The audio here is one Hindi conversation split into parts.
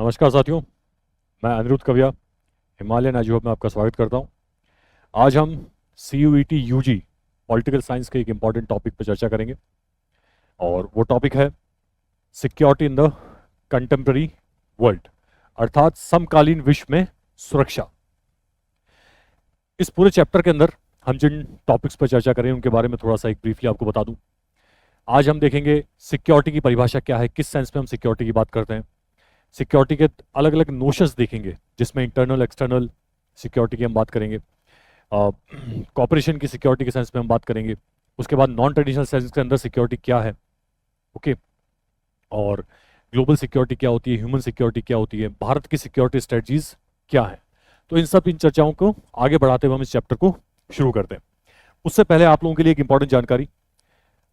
नमस्कार साथियों, मैं अनिरुद्ध कविया हिमालयन एजू हब में आपका स्वागत करता हूं। आज हम CUET UG पॉलिटिकल साइंस के एक इम्पॉर्टेंट टॉपिक पर चर्चा करेंगे और वो टॉपिक है security in the contemporary world, अर्थात समकालीन विश्व में सुरक्षा। इस पूरे चैप्टर के अंदर हम जिन टॉपिक्स पर चर्चा करें उनके बारे में थोड़ा सा एक ब्रीफली आपको बता दूं। आज हम देखेंगे सिक्योरिटी की परिभाषा क्या है, किस सेंस में हम सिक्योरिटी की बात करते हैं। सिक्योरिटी के अलग अलग नोशंस देखेंगे जिसमें इंटरनल एक्सटर्नल सिक्योरिटी की हम बात करेंगे, कॉपरेशन की सिक्योरिटी के सेंस में हम बात करेंगे। उसके बाद नॉन ट्रेडिशनल सेंस के अंदर सिक्योरिटी क्या है, ओके, और ग्लोबल सिक्योरिटी क्या होती है, ह्यूमन सिक्योरिटी क्या होती है, भारत की सिक्योरिटी स्ट्रेटजीज क्या है। तो इन चर्चाओं को आगे बढ़ाते हुए हम इस चैप्टर को शुरू करते हैं। उससे पहले आप लोगों के लिए एक इंपॉर्टेंट जानकारी,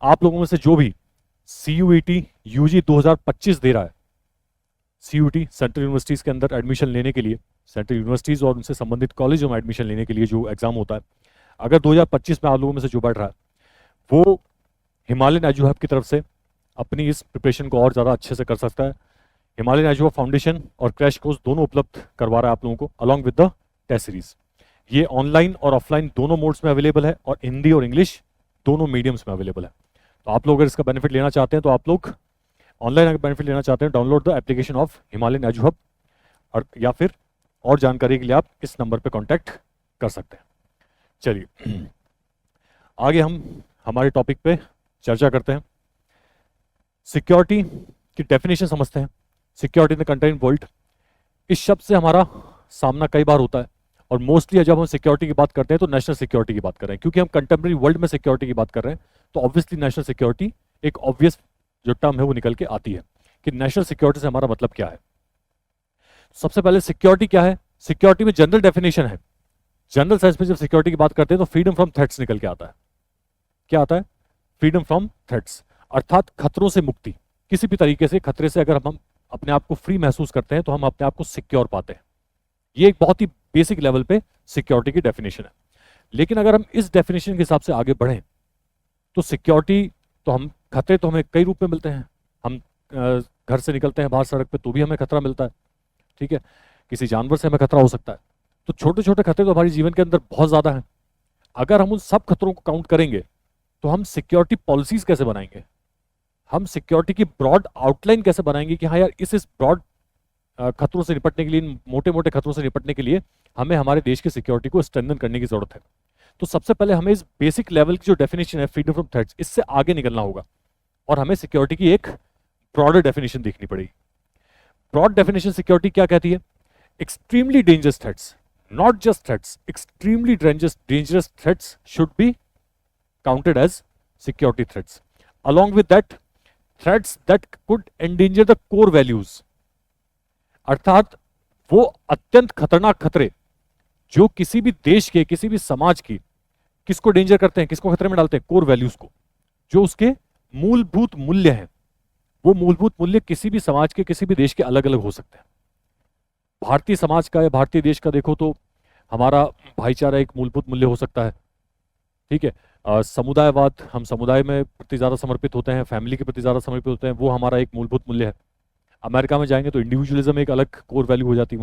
आप लोगों में से जो भी CUET UG 2025 दे रहा है, CUET सेंट्रल यूनिवर्सिटीज़ के अंदर एडमिशन लेने के लिए, सेंट्रल यूनिवर्सिटीज़ और उनसे संबंधित कॉलेजों में एडमिशन लेने के लिए जो एग्जाम होता है, अगर 2025 में आप लोगों में से जो बैठ रहा है वो हिमालयन एजू हब की तरफ से अपनी इस प्रिपरेशन को और ज़्यादा अच्छे से कर सकता है। हिमालयन एजू हब फाउंडेशन और क्रैश कोर्स दोनों उपलब्ध करवा रहा है आप लोगों को along with the test series. ये ऑनलाइन और ऑफलाइन दोनों मोड्स में अवेलेबल है और हिंदी और इंग्लिश दोनों मीडियम्स में अवेलेबल है। तो आप लोग अगर इसका बेनिफिट लेना चाहते हैं तो आप लोग ऑनलाइन अगर बेनिफिट लेना चाहते हैं, download the application of Himalayan edu hub, और या फिर और जानकारी के लिए आप इस नंबर पे कांटेक्ट कर सकते हैं। चलिए आगे हम हमारे टॉपिक पे चर्चा करते हैं। सिक्योरिटी की डेफिनेशन समझते हैं। Security in the contemporary world, इस शब्द से हमारा सामना कई बार होता है और मोस्टली जब हम सिक्योरिटी की बात करते हैं तो नेशनल सिक्योरिटी की बात कर रहे हैं, क्योंकि हम कंटेम्प्रेरी वर्ल्ड में सिक्योरिटी की बात कर रहे हैं तो ऑब्वियसली नेशनल सिक्योरिटी एक ऑब्वियस जो टर्म है वो निकल के आती है कि नेशनल सिक्योरिटी से हमारा मतलब क्या है। सबसे पहले सिक्योरिटी क्या है, सिक्योरिटी में जनरल डेफिनेशन है। जनरल सेंस में जब सिक्योरिटी की बात करते हैं तो फ्रीडम फ्रॉम थ्रेट्स निकल के आता है। क्या आता है? फ्रीडम फ्रॉम थ्रेट्स, अर्थात खतरों से मुक्ति। किसी भी तरीके से खतरे से अगर हम अपने आप को फ्री महसूस करते हैं तो हम अपने आप को सिक्योर पाते हैं। ये एक बहुत ही बेसिक लेवल पे सिक्योरिटी की डेफिनेशन है। लेकिन अगर हम इस डेफिनेशन के हिसाब से आगे बढ़ें तो सिक्योरिटी तो हम खतरे तो हमें कई रूप में मिलते हैं। हम घर से निकलते हैं बाहर सड़क पे तो भी हमें खतरा मिलता है, ठीक है, किसी जानवर से हमें खतरा हो सकता है। तो छोटे छोटे खतरे तो हमारे जीवन के अंदर बहुत ज़्यादा हैं। अगर हम उन सब खतरों को काउंट करेंगे तो हम सिक्योरिटी पॉलिसीज कैसे बनाएंगे, हम सिक्योरिटी की ब्रॉड आउटलाइन कैसे बनाएंगे कि हाँ यार इस ब्रॉड खतरों से निपटने के लिए, मोटे मोटे खतरों से निपटने के लिए हमें हमारे देश की सिक्योरिटी को स्ट्रेंथन करने की जरूरत है। तो सबसे पहले हमें इस बेसिक लेवल की जो डेफिनेशन है फ्रीडम फ्रॉम थ्रेट्स, इससे आगे निकलना होगा और हमें सिक्योरिटी की एक ब्रॉडर डेफिनेशन देखनी पड़ेगी। ब्रॉड डेफिनेशन सिक्योरिटी क्या कहती है? Extremely dangerous threats, not just threats, extremely dangerous threats should be counted as security threats. Along with that, threats that could endanger the core values, अर्थात वो अत्यंत खतरनाक खतरे जो किसी भी देश के, किसी भी समाज की, किसको डेंजर करते हैं, किसको खतरे में डालते हैं? कोर वैल्यूज को, जो उसके मूलभूत मूल्य हैं। वो मूलभूत मूल्य किसी भी समाज के, किसी भी देश के अलग अलग हो सकते हैं। भारतीय समाज का या भारतीय देश का देखो तो हमारा भाईचारा एक मूलभूत मूल्य हो सकता है, ठीक है। समुदायवाद, हम समुदाय में प्रति ज्यादा समर्पित होते हैं, फैमिली के प्रति ज्यादा समर्पित होते हैं, वो हमारा एक मूलभूत मूल्य है। अमेरिका में जाएंगे तो इंडिविजुअलिज्म एक अलग कोर वैल्यू हो जाती है।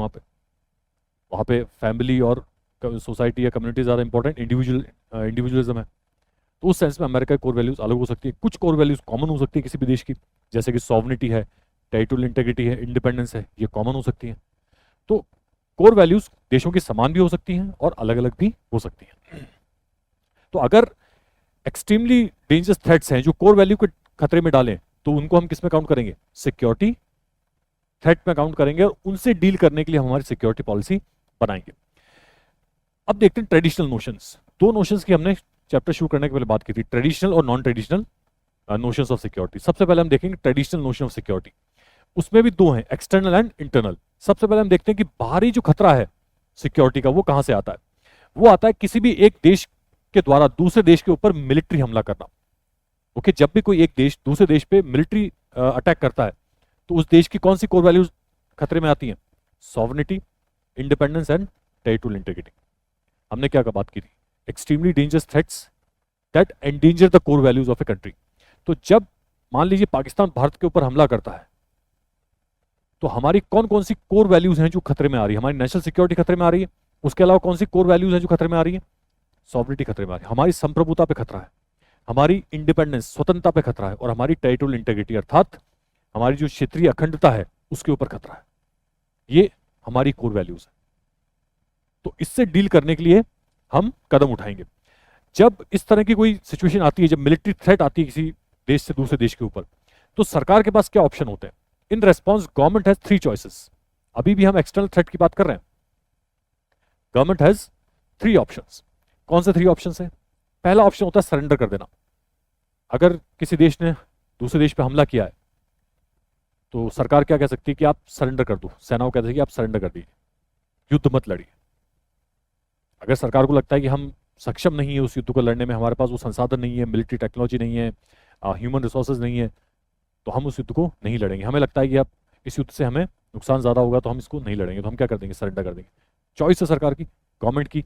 वहाँ पे फैमिली और सोसाइटी या कम्युनिटी ज़्यादा इंपॉर्टेंट, इंडिविजुअलिज्म है। तो उस सेंस में अमेरिका की कोर वैल्यूज अलग हो सकती है। कुछ कोर वैल्यूज कॉमन हो सकती है किसी भी देश की, जैसे कि सॉवरिटी है, टेरिटोरियल इंटीग्रिटी है, इंडिपेंडेंस है, ये कॉमन हो सकती है। तो कोर वैल्यूज देशों की समान भी हो सकती हैं और अलग अलग भी हो सकती हैं। तो अगर एक्सट्रीमली डेंजरस थ्रेट्स हैं जो कोर वैल्यू को खतरे में डालें तो उनको हम किस में काउंट करेंगे? सिक्योरिटी थ्रेट में काउंट करेंगे और उनसे डील करने के लिए हम हमारी सिक्योरिटी पॉलिसी बनाएंगे। अब देखते हैं ट्रेडिशनल नोशंस। दो नोशंस की हमने चैप्टर शुरू करने के पहले बात की थी, ट्रेडिशनल और non traditional notions of security. सबसे पहले हम देखेंगे ट्रेडिशनल नोशन ऑफ सिक्योरिटी। उसमें भी दो हैं, एक्सटर्नल एंड इंटरनल। सबसे पहले हम देखते हैं कि बाहरी जो खतरा है सिक्योरिटी का वो कहां से आता है। वो आता है किसी भी एक देश के द्वारा दूसरे देश के ऊपर मिलिट्री हमला करना। ओके, जब भी कोई एक देश दूसरे देश पे मिलिट्री अटैक करता है तो उस देश की कौन सी कोर वैल्यूज खतरे में आती हैं? Sovereignty, independence and territorial integrity. हमने क्या बात की थी? Extremely dangerous threats that endanger the core values of a country. तो जब मान लीजिए पाकिस्तान भारत के ऊपर हमला करता है तो हमारी कौन कौन सी कोर वैल्यूज हैं जो खतरे में आ रही है? हमारी नेशनल सिक्योरिटी खतरे में आ रही है। उसके अलावा कौन सी कोर वैल्यूज हैं जो खतरे में आ रही है? सॉवरिटी खतरे में आ रही है, हमारी संप्रभुता पे खतरा है, हमारी इंडिपेंडेंस स्वतंत्रता पे खतरा है, और हमारी टेरिटोरियल इंटीग्रिटी अर्थात हमारी जो क्षेत्रीय अखंडता है उसके ऊपर खतरा है। ये हमारी कोर वैल्यूज है। तो इससे डील करने के लिए हम कदम उठाएंगे। जब इस तरह की कोई सिचुएशन आती है, जब मिलिट्री थ्रेट आती है किसी देश से दूसरे देश के ऊपर, तो सरकार के पास क्या ऑप्शन होते हैं? In response government has 3 choices. अभी भी हम एक्सटर्नल थ्रेट की बात कर रहे हैं। Government has 3 options. कौन से 3 ऑप्शंस हैं? पहला ऑप्शन होता है सरेंडर कर देना। अगर किसी देश ने दूसरे देश पे हमला किया है तो सरकार क्या कह सकती है कि आप सरेंडर कर दो, सेना को कह सकती है कि आप सरेंडर कर दीजिए, युद्ध मत लड़िए। अगर सरकार को लगता है कि हम सक्षम नहीं है उस युद्ध को लड़ने में, हमारे पास वो संसाधन नहीं है, मिलिट्री टेक्नोलॉजी नहीं है, ह्यूमन रिसोर्सेज नहीं है, तो हम उस युद्ध को नहीं लड़ेंगे। हमें लगता है कि अब इस युद्ध से हमें नुकसान ज्यादा होगा तो हम इसको नहीं लड़ेंगे, तो हम क्या कर देंगे? सरेंडर कर देंगे। चॉइस है सरकार की, गवर्नमेंट की।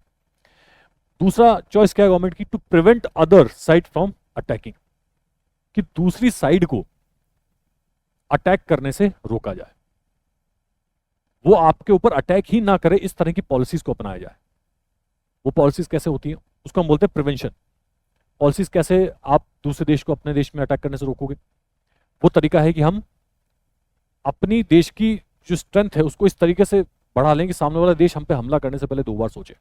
दूसरा चॉइस क्या है गवर्नमेंट की? To prevent other side from attacking, कि दूसरी साइड को अटैक करने से रोका जाए, वो आपके ऊपर अटैक ही ना करे, इस तरह की पॉलिसीज को अपनाया जाए। वो पॉलिसीज कैसे होती हैं? उसको हम बोलते हैं प्रिवेंशन पॉलिसीज। कैसे आप दूसरे देश को अपने देश में अटैक करने से रोकोगे? वो तरीका है कि हम अपनी देश की जो स्ट्रेंथ है उसको इस तरीके से बढ़ा लें कि सामने वाला देश हम पे हमला करने से पहले 2 बार सोचे।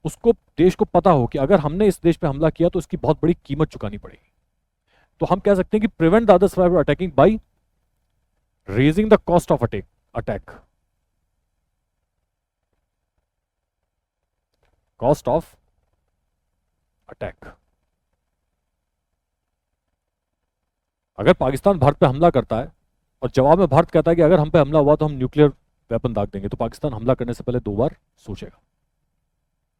उसको देश को पता हो कि अगर हमने इस देश पे हमला किया तो इसकी बहुत बड़ी कीमत चुकानी पड़ेगी। तो हम कह सकते हैं कि prevent the others from attacking by raising the cost of attack, cost of attack. अगर पाकिस्तान भारत पे हमला करता है और जवाब में भारत कहता है कि अगर हम पे हमला हुआ तो हम न्यूक्लियर वेपन दाग देंगे, तो पाकिस्तान हमला करने से पहले 2 बार सोचेगा।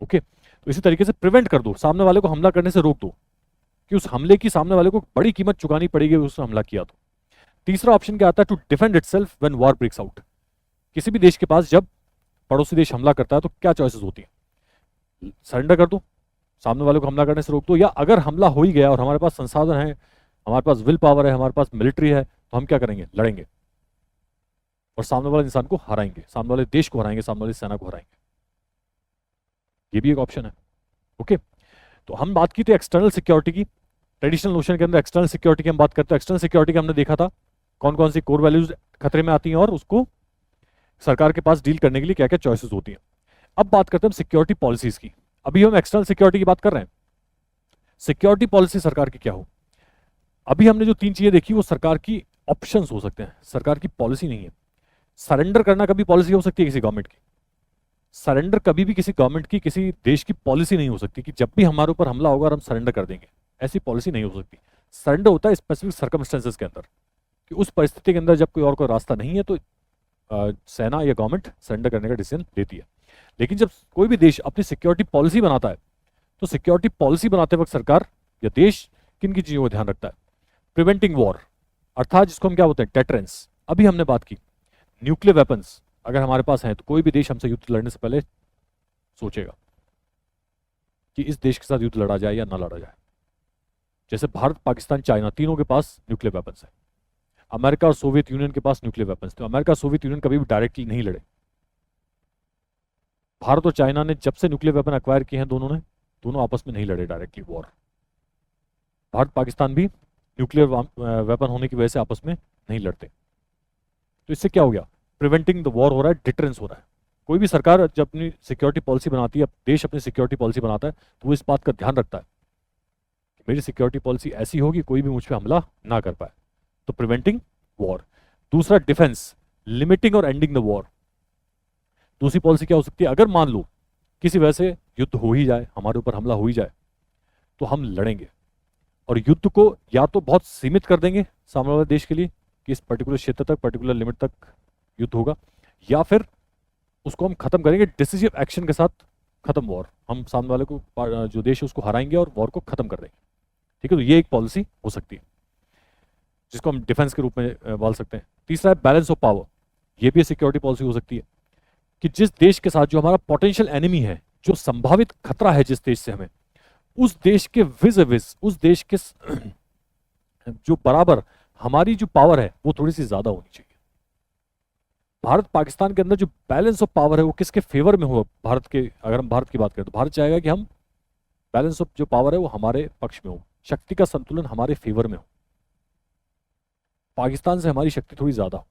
ओके, तो इसी तरीके से प्रिवेंट कर दो, सामने वाले को हमला करने से रोक दो, कि उस हमले की सामने वाले को बड़ी कीमत चुकानी पड़ेगी उसने हमला किया तो। तीसरा ऑप्शन क्या आता है? To defend itself when war breaks out. किसी भी देश के पास जब पड़ोसी देश हमला करता है तो क्या चॉइसेस होती हैं? सरेंडर कर दो, सामने वाले को हमला करने से रोक दो, या अगर हमला हो ही गया और हमारे पास संसाधन है, हमारे पास विल पावर है, हमारे पास मिलिट्री है, तो हम क्या करेंगे? लड़ेंगे और सामने वाले इंसान को हराएंगे, सामने वाले देश को हराएंगे, सामने वाली सेना को हराएंगे। ये भी एक ऑप्शन है। ओके, तो हम बात की थी एक्सटर्नल सिक्योरिटी की। ट्रेडिशनल नोशन के अंदर एक्सटर्नल सिक्योरिटी की हम बात करते हैं। एक्सटर्नल सिक्योरिटी का हमने देखा था कौन कौन सी कोर वैल्यूज खतरे में आती हैं और उसको सरकार के पास डील करने के लिए क्या क्या चॉइसेस होती हैं। अब बात करते हैं सिक्योरिटी पॉलिसीज की। अभी हम एक्सटर्नल सिक्योरिटी की बात कर रहे हैं, सिक्योरिटी पॉलिसी सरकार की क्या हो? अभी हमने जो 3 चीजें देखी वो सरकार की ऑप्शंस हो सकते हैं, सरकार की पॉलिसी नहीं है। सरेंडर करना कभी पॉलिसी हो सकती है किसी गवर्नमेंट की, सरेंडर कभी भी किसी गवर्नमेंट की, किसी देश की पॉलिसी नहीं हो सकती कि जब भी हमारे ऊपर हमला होगा और हम सरेंडर कर देंगे, ऐसी पॉलिसी नहीं हो सकती। सरेंडर होता है स्पेसिफिक सर्कमस्टेंसेस के अंदर, कि उस परिस्थिति के अंदर जब कोई और कोई रास्ता नहीं है तो सेना या गवर्नमेंट सरेंडर करने का डिसीजन लेती है। लेकिन जब कोई भी देश अपनी सिक्योरिटी पॉलिसी बनाता है तो सिक्योरिटी पॉलिसी बनाते वक्त सरकार या देश किन की चीजों का ध्यान रखता है? प्रिवेंटिंग वॉर, अर्थात जिसको हम क्या बोलते हैं? टेटरेंस। अभी हमने बात की न्यूक्लियर वेपन्स अगर हमारे पास हैं तो कोई भी देश हमसे युद्ध लड़ने से पहले सोचेगा कि इस देश के साथ युद्ध लड़ा जाए या ना लड़ा जाए। जैसे भारत, पाकिस्तान, चाइना, तीनों के पास न्यूक्लियर वेपन्स है। अमेरिका और सोवियत यूनियन के पास न्यूक्लियर वेपन्स थे। अमेरिका और सोवियत यूनियन कभी भी डायरेक्टली नहीं लड़े। भारत और चाइना ने जब से न्यूक्लियर वेपन एक्वायर किए हैं दोनों आपस में नहीं लड़े डायरेक्टली वॉर। भारत पाकिस्तान भी न्यूक्लियर वेपन होने की वजह से आपस में नहीं लड़ते। तो इससे क्या हो गया? प्रिवेंटिंग द वॉर हो रहा है, डिटरेंस हो रहा है। कोई भी सरकार जब अपनी सिक्योरिटी पॉलिसी बनाती है, देश अपनी सिक्योरिटी पॉलिसी बनाता है, तो वो इस बात का ध्यान रखता है कि मेरी सिक्योरिटी पॉलिसी ऐसी होगी कोई भी मुझ पर हमला ना कर पाए। तो प्रिवेंटिंग वॉर। दूसरा डिफेंस, लिमिटिंग और एंडिंग द वॉर। दूसरी पॉलिसी क्या हो सकती है? अगर मान लो किसी वजह से युद्ध हो ही जाए, हमारे ऊपर हमला हो ही जाए, तो हम लड़ेंगे और युद्ध को या तो बहुत सीमित कर देंगे सामने वाले देश के लिए कि इस पर्टिकुलर क्षेत्र तक, पर्टिकुलर लिमिट तक युद्ध होगा, या फिर उसको हम खत्म करेंगे डिसिसिव एक्शन के साथ। खत्म वॉर, हम सामने वाले को, जो देश है उसको हराएंगे और वॉर को खत्म कर देंगे। ठीक है, तो ये एक पॉलिसी हो सकती है जिसको हम डिफेंस के रूप में बोल सकते हैं। तीसरा है बैलेंस ऑफ पावर। ये भी सिक्योरिटी पॉलिसी हो सकती है कि जिस देश के साथ जो हमारा पोटेंशियल एनिमी है, जो संभावित खतरा है जिस देश से हमें, उस देश के विज उस देश के जो बराबर हमारी जो पावर है वो थोड़ी सी ज्यादा होनी चाहिए। भारत पाकिस्तान के अंदर जो बैलेंस ऑफ पावर है वो किसके फेवर में हो? भारत के, अगर हम भारत की बात करें तो भारत चाहेगा कि हम बैलेंस ऑफ जो पावर है वो हमारे पक्ष में हो, शक्ति का संतुलन हमारे फेवर में हो। पाकिस्तान से हमारी शक्ति थोड़ी ज्यादा हो,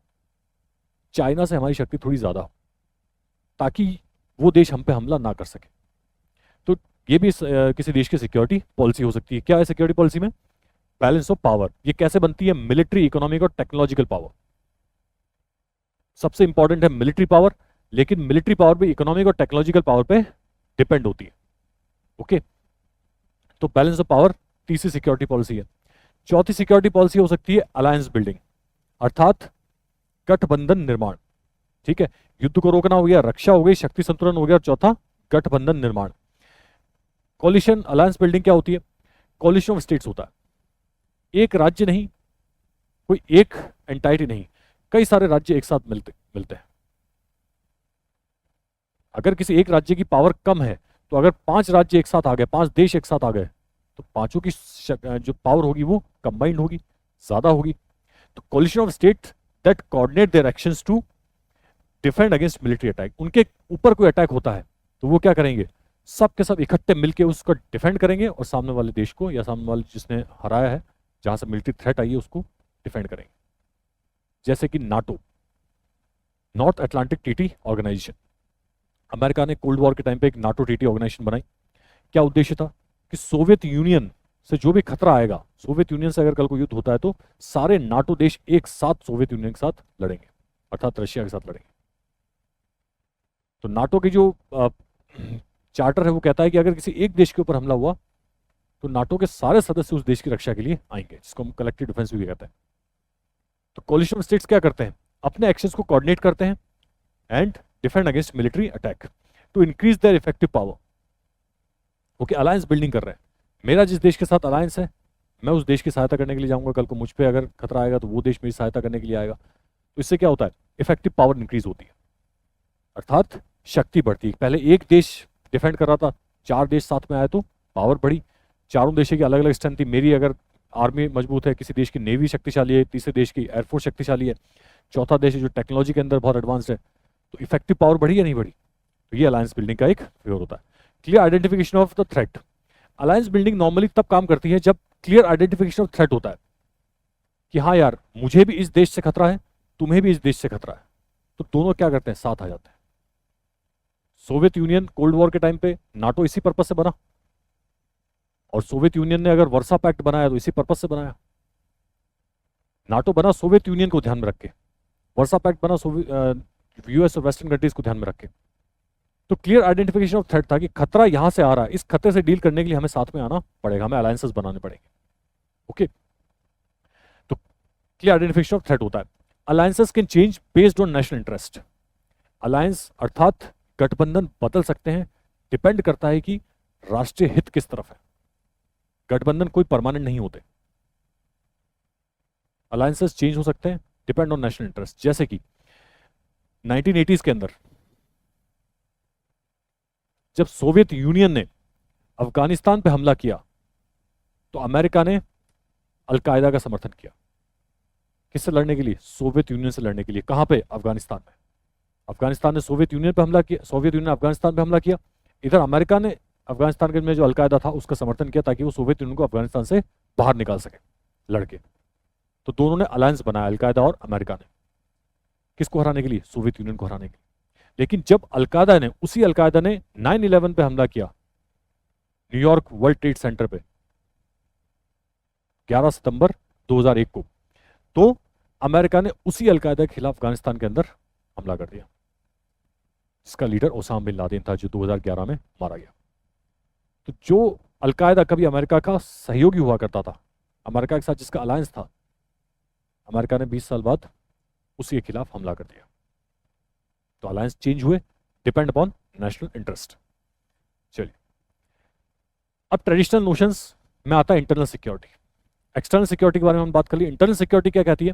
चाइना से हमारी शक्ति थोड़ी ज्यादा हो, ताकि वो देश हम पे हमला ना कर सके। तो ये भी किसी देश की सिक्योरिटी पॉलिसी हो सकती है। क्या है सिक्योरिटी पॉलिसी में? Balance of power. ये कैसे बनती है? मिलिट्री, इकोनॉमिक और टेक्नोलॉजिकल पावर। सबसे इंपॉर्टेंट है मिलिट्री पावर, लेकिन मिलिट्री पावर भी इकोनॉमिक और टेक्नोलॉजिकल पावर पे डिपेंड होती है। ओके, तो बैलेंस ऑफ पावर तीसरी सिक्योरिटी पॉलिसी है। चौथी सिक्योरिटी पॉलिसी हो सकती है अलायंस बिल्डिंग, अर्थात गठबंधन निर्माण। ठीक है, युद्ध को रोकना हो गया, रक्षा हो गई, शक्ति संतुलन हो गया, और चौथा गठबंधन निर्माण। कॉलिशन अलायंस बिल्डिंग क्या होती है? कॉलिशन ऑफ स्टेट्स होता है। एक राज्य नहीं, कोई एक एंटाइटी नहीं, कई सारे राज्य एक साथ मिलते हैं। अगर किसी एक राज्य की पावर कम है तो अगर 5 राज्य एक साथ आ गए, 5 देश एक साथ आ गए, तो पांचों की जो पावर होगी वो कंबाइंड होगी, ज्यादा होगी। तो coalition of state that coordinate their actions to defend against military attack. उनके ऊपर कोई अटैक होता है तो वो क्या करेंगे? सब के सब इकट्ठे मिलकर उसको डिफेंड करेंगे और सामने वाले देश को या सामने वाले जिसने हराया है, जहां से मिलिट्री थ्रेट आई है, उसको डिफेंड करेंगे। जैसे कि NATO, north Atlantic treaty organization. America ने कोल्ड वॉर के टाइम पे एक नाटो ट्रीटी ऑर्गेनाइजेशन बनाई। क्या उद्देश्य था? कि सोवियत यूनियन से जो भी खतरा आएगा, सोवियत यूनियन से अगर कल को युद्ध होता है तो सारे नाटो देश एक साथ सोवियत यूनियन के साथ लड़ेंगे, अर्थात रशिया के साथ लड़ेंगे। तो नाटो की जो चार्टर है वो कहता है कि अगर किसी एक देश के ऊपर हमला हुआ तो नाटो के सारे सदस्य उस देश की रक्षा के लिए आएंगे, जिसको हम कलेक्टिव डिफेंस भी कहते हैं। तो कोलिशन स्टेट्स क्या करते हैं? अपने एक्शंस को कोऑर्डिनेट करते हैं and defend against military attack to increase their effective power. Okay, alliance building कर रहे हैं। मेरा जिस देश के साथ अलायंस है, मैं उस देश की सहायता करने के लिए जाऊंगा। कल को मुझ पे अगर खतरा आएगा तो वो देश मेरी सहायता करने के लिए आएगा। तो इससे क्या होता है? इफेक्टिव पावर इंक्रीज होती है, अर्थात शक्ति बढ़ती है। पहले एक देश डिफेंड कर रहा था, 4 देश साथ में आए तो पावर बढ़ी। चारों देशों की अलग अलग स्ट्रेंथ थी। मेरी अगर आर्मी मजबूत है, किसी देश की नेवी शक्तिशाली है, तीसरे देश की एयरफोर्स शक्तिशाली है, चौथा देश है जो टेक्नोलॉजी के अंदर बहुत एडवांस्ड है, तो इफेक्टिव पावर बढ़ी या नहीं बढ़ी? तो ये अलायंस बिल्डिंग का एक फेवर होता है। Clear identification of the threat. Alliance building normally तब काम करती है जब क्लियर आइडेंटिफिकेशन ऑफ थ्रेट होता है कि हाँ यार, मुझे भी इस देश से खतरा है, तुम्हें भी इस देश से खतरा है, तो दोनों क्या करते हैं? साथ आ जाते हैं। सोवियत यूनियन कोल्ड वॉर के टाइम पे नाटो इसी पर्पज से बना, और सोवियत यूनियन ने अगर वर्सा पैक्ट बनाया तो इसी पर्पज से बनाया। नाटो बना सोवियत यूनियन को ध्यान में रख के, वर्सा पैक्ट बना यूएस और वेस्टर्न कंट्रीज को ध्यान में रख के। तो क्लियर आइडेंटिफिकेशन ऑफ थ्रेट था कि खतरा यहां से आ रहा है, इस खतरे से डील करने के लिए हमें साथ में आना पड़ेगा, हमें अलायंसेस बनाने पड़ेंगे। ओके, तो क्लियर आइडेंटिफिकेशन ऑफ थ्रेट होता है। Alliances can change based on national interest. Alliance अर्थात गठबंधन बदल सकते हैं, डिपेंड करता है कि राष्ट्रीय हित किस तरफ है। गठबंधन कोई परमानेंट नहीं होते, अलायंसेस चेंज हो सकते हैं, डिपेंड ऑन नेशनल इंटरेस्ट। जैसे कि 1980s के अंदर जब सोवियत यूनियन ने अफगानिस्तान पे हमला किया तो अमेरिका ने अलकायदा का समर्थन किया। किससे लड़ने के लिए? सोवियत यूनियन से लड़ने के लिए। कहां पे? अफगानिस्तान में। अफगानिस्तान ने सोवियत यूनियन पे हमला किया, सोवियत यूनियन ने अफगानिस्तान पे हमला किया। इधर अमेरिका ने अफगानिस्तान के में जो अलकायदा था उसका समर्थन किया ताकि वो सोवियत यूनियन को अफगानिस्तान से बाहर निकाल सके लड़के। तो दोनों ने अलायंस बनाया, अलकायदा और अमेरिका ने। किसको हराने के लिए? सोवियत यूनियन को हराने के लिए। लेकिन जब उसी अलकायदा ने 9/11 पे हमला किया, न्यूयॉर्क वर्ल्ड ट्रेड सेंटर पे 11 सितंबर 2001 को, तो अमेरिका ने उसी अलकायदा के खिलाफ अफगानिस्तान के अंदर हमला कर दिया, जिसका लीडर ओसामा बिन लादेन था, जो 2011 में मारा गया। तो जो अलकायदा कभी अमेरिका का सहयोगी हुआ करता था, अमेरिका के साथ जिसका अलायंस था, अमेरिका ने 20 साल बाद उसी के खिलाफ हमला कर दिया। तो अलायंस चेंज हुए, डिपेंड अपॉन नेशनल इंटरेस्ट। चलिए, अब ट्रेडिशनल नोशंस में आता है इंटरनल सिक्योरिटी। एक्सटर्नल सिक्योरिटी के बारे में हम बात कर ली। इंटरनल सिक्योरिटी क्या कहती है?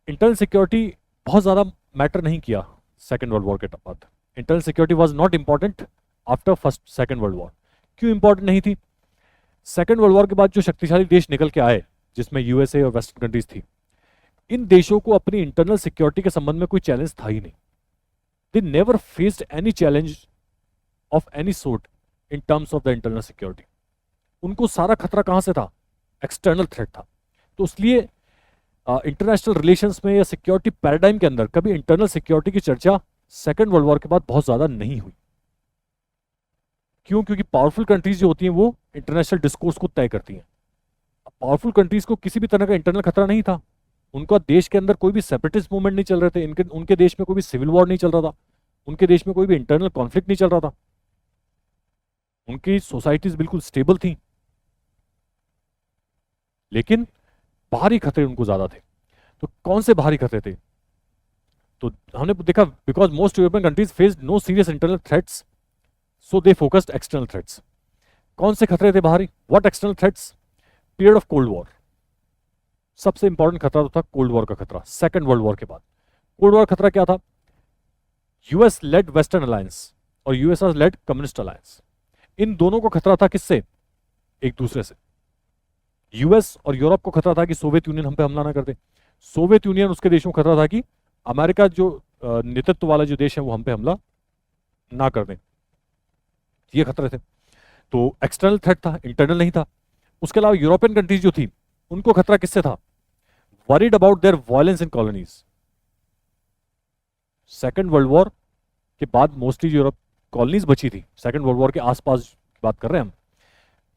इंटरनल सिक्योरिटी बहुत ज्यादा मैटर नहीं किया सेकेंड वर्ल्ड वॉर के बाद। Internal security was not important after second world war. क्यों इंपॉर्टेंट नहीं थी? सेकेंड वर्ल्ड वॉर के बाद जो शक्तिशाली देश निकल के आए, जिसमें यूएसए और वेस्टर्न कंट्रीज थी, इन देशों को अपनी इंटरनल सिक्योरिटी के संबंध में कोई चैलेंज था ही नहीं. They never faced any challenge of any sort in terms of the internal security. उनको सारा खतरा कहां से था? एक्सटर्नल थ्रेट था. तो इसलिए इंटरनेशनल रिलेशंस में या सिक्योरिटी पैराडाइम के अंदर कभी इंटरनल सिक्योरिटी की चर्चा सेकेंड वर्ल्ड वॉर के बाद बहुत ज्यादा नहीं हुई. क्यों? क्योंकि पावरफुल कंट्रीज जो होती हैं वो इंटरनेशनल डिस्कोर्स को तय करती हैं. पावरफुल कंट्रीज को किसी भी तरह का इंटरनल खतरा नहीं था. उनका देश के अंदर कोई भी सेपरेटिस्ट मूवमेंट नहीं चल रहे थे. उनके देश में कोई भी सिविल वॉर नहीं चल रहा था. उनके देश में कोई भी इंटरनल कॉन्फ्लिक्ट नहीं चल रहा था. उनकी सोसाइटीज बिल्कुल स्टेबल थी. लेकिन बाहरी खतरे उनको ज्यादा थे. तो कौन से बाहरी खतरे थे? तो हमने देखा because most European countries faced no serious internal threats, so they focused external threats. कौन से खतरे थे बाहरी? What external threats? Period of cold war. सबसे इंपॉर्टेंट खतरा तो था कोल्ड वॉर का खतरा. सेकेंड वर्ल्ड वॉर के बाद कोल्ड वॉर खतरा क्या था? यूएस लेड वेस्टर्न अलायंस और यूएसआर लेड कम्युनिस्ट अलायंस. इन दोनों को खतरा था किससे? एक दूसरे से. यूएस और यूरोप को खतरा था कि सोवियत यूनियन हम पे हमला ना कर दे. सोवियत यूनियन उसके देशों को खतरा था कि अमेरिका जो नेतृत्व वाला जो देश है वो हम पे हमला ना कर दें. ये खतरे थे. तो एक्सटर्नल थ्रेट था, इंटरनल नहीं था. उसके अलावा यूरोपियन कंट्रीज जो थी उनको खतरा किससे था? Worried about their violence in colonies. Second world war के बाद मोस्टली यूरोप कॉलोनीज बची थी. सेकेंड वर्ल्ड वॉर के आसपास बात कर रहे हैं हम.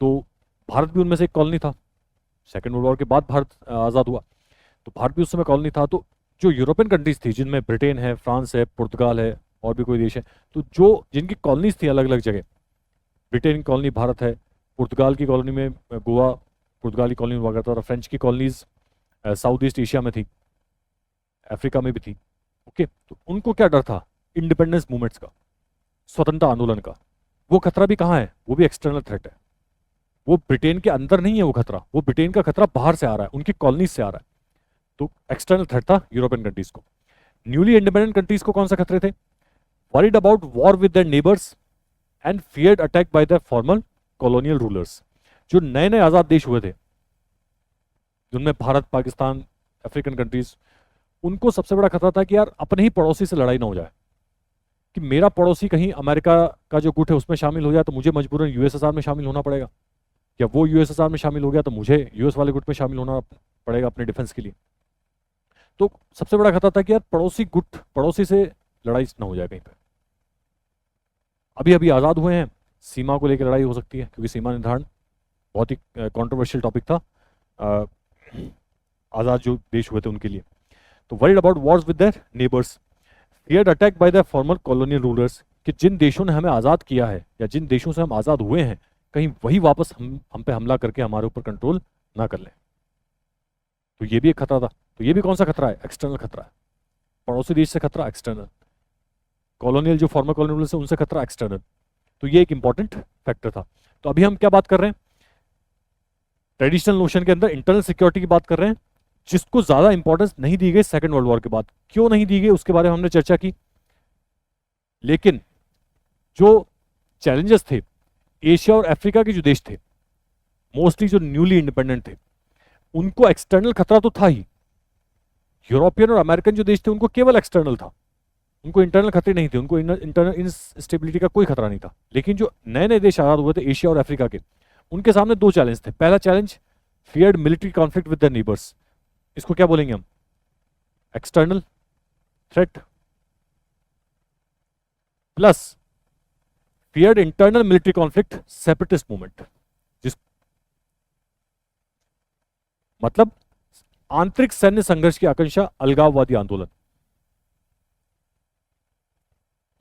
तो भारत भी उनमें से एक कॉलोनी था. सेकेंड वर्ल्ड वॉर के बाद भारत आजाद हुआ तो भारत भी उस समय कॉलोनी था. तो जो यूरोपियन कंट्रीज थी जिनमें ब्रिटेन है, फ्रांस है, पुर्तगाल है और भी कोई देश है, तो जो जिनकी कॉलोनीज थी अलग अलग जगह, ब्रिटेन की कॉलोनी भारत है, पुर्तगाल की कॉलोनी में गोवा पुर्तगाली कॉलोनी हुआ करता था, फ्रेंच की कॉलोनीज साउथ ईस्ट एशिया में थी, अफ्रीका में भी थी. ओके, तो उनको क्या डर था? इंडिपेंडेंस मूवमेंट्स का, स्वतंत्रता आंदोलन का. वो खतरा भी कहाँ है? वो भी एक्सटर्नल थ्रेट है. वो ब्रिटेन के अंदर नहीं है वो खतरा, वो ब्रिटेन का खतरा बाहर से आ रहा है, उनकी कॉलोनीज से आ रहा है. तो एक्सटर्नल थ्रेट था यूरोपियन कंट्रीज को. न्यूली इंडिपेंडेंट कंट्रीज को कौन सा खतरे थे? Worried about war with their neighbours and feared attack by the former colonial rulers. जो नए नए आजाद देश हुए थे जिनमें भारत, पाकिस्तान, अफ्रीकन कंट्रीज, उनको सबसे बड़ा खतरा था कि यार अपने ही पड़ोसी से लड़ाई ना हो जाए. कि मेरा पड़ोसी कहीं अमेरिका का जो गुट है उसमें शामिल हो जाए तो मुझे मजबूरन यूएसएसआर में शामिल होना पड़ेगा, या वो यूएसएसआर में शामिल हो गया तो मुझे यूएस वाले गुट में शामिल होना पड़ेगा अपने डिफेंस के लिए. तो सबसे बड़ा खतरा था कि यार पड़ोसी गुट, पड़ोसी से लड़ाई ना हो जाए कहीं पर. अभी अभी आजाद हुए हैं, सीमा को लेकर लड़ाई हो सकती है क्योंकि सीमा निर्धारण बहुत ही कंट्रोवर्शियल टॉपिक था आजाद जो देश हुए थे उनके लिए. तो worried about Wars with their neighbours, feared attack by the former colonial rulers, कि जिन देशों ने हमें आजाद किया है या जिन देशों से हम आजाद हुए हैं कहीं वही वापस हम पे हमला करके हमारे ऊपर कंट्रोल ना कर लें. तो ये भी एक खतरा था. तो ये भी कौन सा खतरा है? एक्सटर्नल खतरा है. पड़ोसी देश से खतरा एक्सटर्नल, कॉलोनियल जो फॉर्मर कॉलोनियल रूलर्स है उनसे खतरा एक्सटर्नल. तो ये एक इंपॉर्टेंट फैक्टर था. तो अभी हम क्या बात कर रहे हैं? ट्रेडिशनल नोशन के अंदर इंटरनल सिक्योरिटी की बात कर रहे हैं जिसको ज्यादा इंपॉर्टेंस नहीं दी गई सेकेंड वर्ल्ड वॉर के बाद. क्यों नहीं दी गई उसके बारे में हमने चर्चा की. लेकिन जो चैलेंजेस थे एशिया और अफ्रीका के जो देश थे मोस्टली जो न्यूली इंडिपेंडेंट थे उनको एक्सटर्नल खतरा तो था ही. यूरोपियन और अमेरिकन जो देश थे उनको केवल एक्सटर्नल था, उनको इंटरनल खतरे नहीं थे, उनको इंटरनल इंस्टेबिलिटी का कोई खतरा नहीं था. लेकिन जो नए नए देश आजाद हुए थे एशिया और अफ्रीका के, उनके सामने दो चैलेंज थे. पहला challenge feared military conflict with the neighbours. इसको क्या बोलेंगे हम? External threat plus feared internal military conflict separatist movement. जिस मतलब आंतरिक सैन्य संघर्ष की आकांक्षा, अलगाववादी आंदोलन.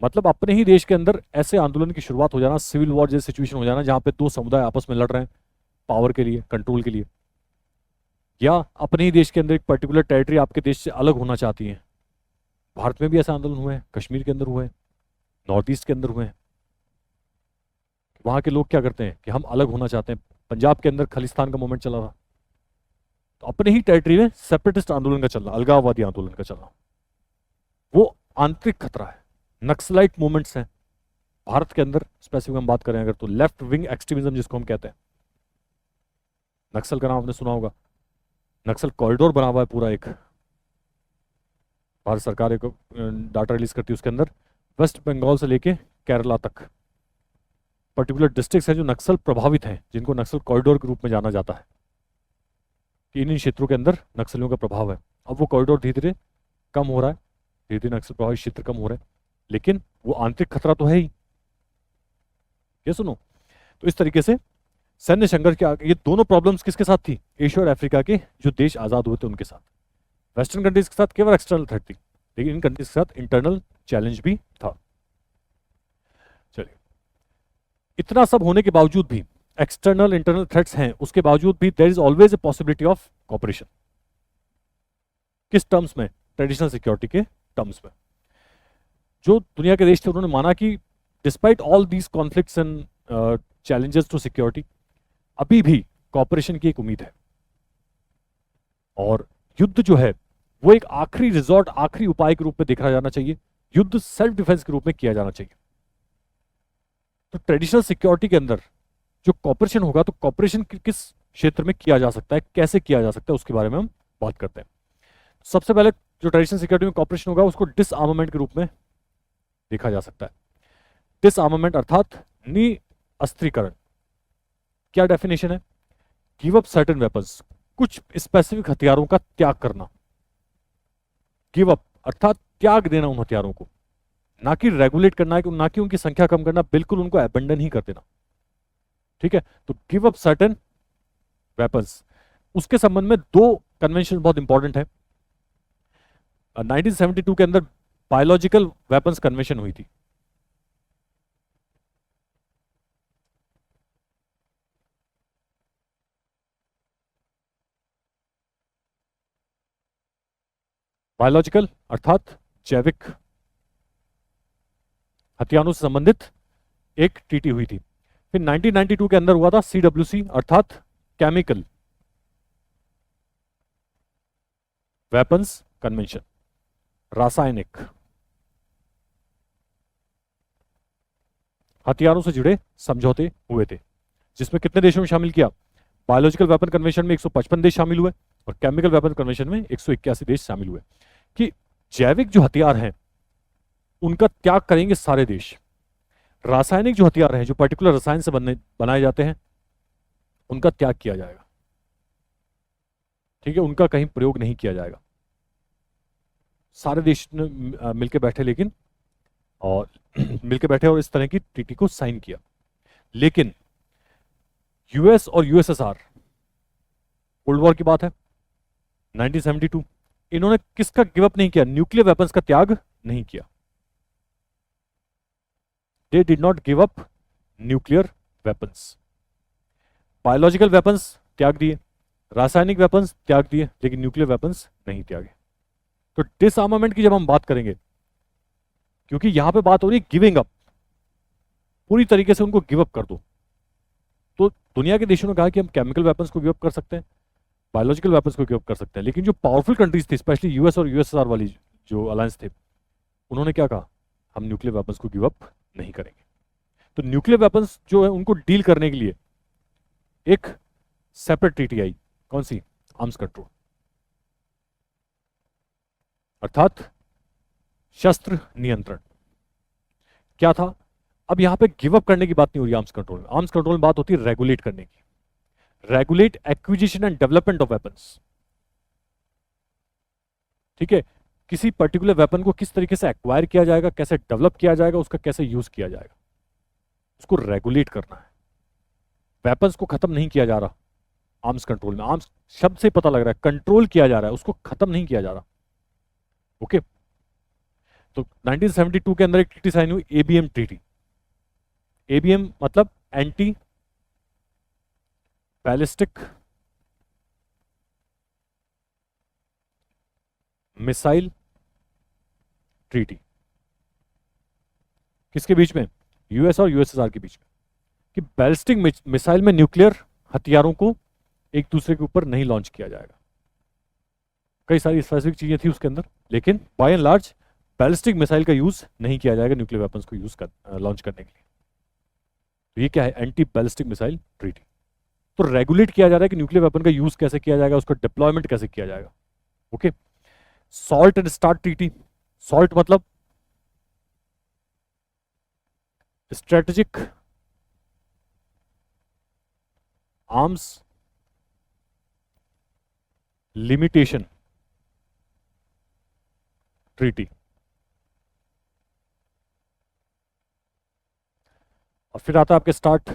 मतलब अपने ही देश के अंदर ऐसे आंदोलन की शुरुआत हो जाना, सिविल वॉर जैसी सिचुएशन हो जाना जहां पे दो समुदाय आपस में लड़ रहे हैं पावर के लिए, कंट्रोल के लिए, या अपने ही देश के अंदर एक पर्टिकुलर टेरिटरी आपके देश से अलग होना चाहती है. भारत में भी ऐसे आंदोलन हुए हैं, कश्मीर के अंदर हुए हैं, नॉर्थ ईस्ट के अंदर हुए हैं. वहां के लोग क्या करते हैं कि हम अलग होना चाहते हैं. पंजाब के अंदर खालिस्तान का मूवमेंट चला था. तो अपने ही टेरिटरी में सेपरेटिस्ट आंदोलन का चलना, अलगाववादी आंदोलन का चलना, वो आंतरिक खतरा है. नक्सलाइट मूवमेंट्स हैं भारत के अंदर. स्पेसिफिक हम बात करें अगर तो लेफ्ट विंग एक्सट्रीमिज्म जिसको हम कहते हैं. नक्सल का नाम आपने सुना होगा. नक्सल कॉरिडोर बना हुआ है पूरा एक भारत सरकार एक डाटा रिलीज करती है, उसके अंदर वेस्ट बंगाल से लेके केरला तक पर्टिकुलर डिस्ट्रिक्ट्स हैं जो नक्सल प्रभावित हैं, जिनको नक्सल कॉरिडोर के रूप में जाना जाता है कि इन क्षेत्रों के अंदर नक्सलियों का प्रभाव है। अब वो कॉरिडोर धीरे धीरे कम हो रहा है, धीरे धीरे नक्सल प्रभावित क्षेत्र कम हो रहे हैं, लेकिन वो आंतरिक खतरा तो है ही। ये सुनो, तो इस तरीके से सैन्य संघर्ष के आगे ये दोनों प्रॉब्लम्स किसके साथ थी? एशिया और अफ्रीका के जो देश आजाद हुए थे उनके साथ। वेस्टर्न कंट्रीज के साथ केवल एक्सटर्नल थ्रेट थी, लेकिन इन कंट्रीज के साथ इंटरनल चैलेंज भी था। चलिए, इतना सब होने के बावजूद भी, एक्सटर्नल इंटरनल थ्रेट्स हैं, उसके बावजूद भी there is always a possibility of cooperation. किस टर्म्स में? ट्रेडिशनल सिक्योरिटी के टर्म्स में। जो दुनिया के देश थे उन्होंने माना कि despite all these conflicts and challenges to security, अभी भी कॉपरेशन की एक उम्मीद है, और युद्ध जो है वो एक आखिरी रिजॉर्ट, आखिरी उपाय के रूप में देखा जाना चाहिए। युद्ध सेल्फ डिफेंस के रूप में किया जाना चाहिए। तो ट्रेडिशनल सिक्योरिटी के अंदर जो कॉपरेशन होगा, तो कॉपरेशन किस क्षेत्र में किया जा सकता है, कैसे किया जा सकता है, उसके बारे में हम बात करते हैं। सबसे पहले जो ट्रेडिशनल सिक्योरिटी में कॉपरेशन होगा उसको डिसआर्मामेंट के रूप में देखा जा सकता है। डिसआर्मामेंट अर्थात निअस्त्रीकरण। क्या डेफिनेशन है? गिव अप सर्टेन वेपन्स, कुछ स्पेसिफिक हथियारों का त्याग करना। गिव अप अर्थात त्याग देना उन हथियारों को, ना कि रेगुलेट करना, ना कि उनकी संख्या कम करना, बिल्कुल उनको अबेंडन ही कर देना। ठीक है, तो गिव अप सर्टेन वेपन्स। उसके संबंध में दो कन्वेंशन बहुत इंपॉर्टेंट है। 1972 के अंदर बायोलॉजिकल वेपन्स कन्वेंशन हुई थी। बायोलॉजिकल अर्थात जैविक हथियारों से संबंधित एक ट्रीटी हुई थी। फिर 1992 के अंदर हुआ था CWC अर्थात केमिकल वेपन्स कन्वेंशन, रासायनिक हथियारों से जुड़े समझौते हुए थे, जिसमें कितने देशों में शामिल किया? बायोलॉजिकल वेपन कन्वेंशन में 155 देश शामिल हुए और केमिकल वेपन कन्वेंशन में 181 देश शामिल हुए, कि जैविक जो हथियार हैं उनका त्याग करेंगे सारे देश। रासायनिक जो हथियार हैं, जो पर्टिकुलर रसायन से बनाए जाते हैं, उनका त्याग किया जाएगा। ठीक है, उनका कहीं प्रयोग नहीं किया जाएगा। सारे देश ने मिलकर बैठे, लेकिन और मिलकर बैठे और इस तरह की ट्रीटी को साइन किया। लेकिन यूएस और यूएसएसआर, कोल्ड वॉर की बात है 1972, इन्होंने किसका गिव अप नहीं किया? न्यूक्लियर वेपन्स का त्याग नहीं किया। They did not give up nuclear weapons. Biological weapons त्याग दिए, रासायनिक वेपन्स त्याग दिए, लेकिन न्यूक्लियर वेपन्स नहीं त्यागे। तो डिसआर्मामेंट की जब हम बात करेंगे, क्योंकि यहां पे बात हो रही है गिविंग अप, पूरी तरीके से उनको गिव अप कर दो। तो दुनिया के देशों ने कहा कि हम केमिकल वेपन्स को गिव अप कर सकते हैं, बायोलॉजिकल वेपन्स को गिव अप कर सकते हैं, लेकिन जो पावरफुल कंट्रीज थी, स्पेशली यूएस और यूएसएसआर वाली जो अलायंस थे, उन्होंने क्या कहा? हम न्यूक्लियर वेपन्स को गिव अप नहीं करेंगे। तो न्यूक्लियर वेपन्स जो है उनको डील करने के लिए एक सेपरेट ट्रीटी आई। कौन सी? आर्म्स कंट्रोल, अर्थात शस्त्र नियंत्रण। क्या था? अब यहां पे गिव अप करने की बात नहीं हो रही आर्म्स कंट्रोल में। आर्म्स कंट्रोल में बात होती है रेगुलेट करने की। Regulate acquisition and development of weapons. ठीक है, किसी पर्टिकुलर वेपन को किस तरीके से एक्वायर किया जाएगा, कैसे डेवलप किया जाएगा, उसका कैसे यूज किया जाएगा, उसको रेगुलेट करना है। वेपन्स को खत्म नहीं किया जा रहा आर्म्स कंट्रोल में। आर्म्स शब्द से पता लग रहा है कंट्रोल किया जा रहा है, उसको खत्म नहीं किया जा रहा। ओके, तो 1972 के अंदर एक ट्रीटी साइन हुई, एबीएम ट्रीटी। एबीएम मतलब एंटी बैलिस्टिक मिसाइल ट्रीटी। किसके बीच में? यूएस और यूएसएसआर के बीच में, कि बैलिस्टिक मिसाइल में न्यूक्लियर हथियारों को एक दूसरे के ऊपर नहीं लॉन्च किया जाएगा। कई सारी स्पेसिफिक चीजें थी उसके अंदर, लेकिन by and large ballistic missile का यूज नहीं किया जाएगा न्यूक्लियर वेपन्स को लॉन्च करने के लिए। तो ये क्या है? Anti ballistic missile treaty. तो रेगुलेट किया जा रहा है कि न्यूक्लियर वेपन का यूज कैसे किया जाएगा, उसका डिप्लॉयमेंट कैसे किया जाएगा। Okay, salt and start treaty. Salt मतलब स्ट्रेटेजिक आर्म्स लिमिटेशन ट्रीटी। और फिर आता है आपके स्टार्ट,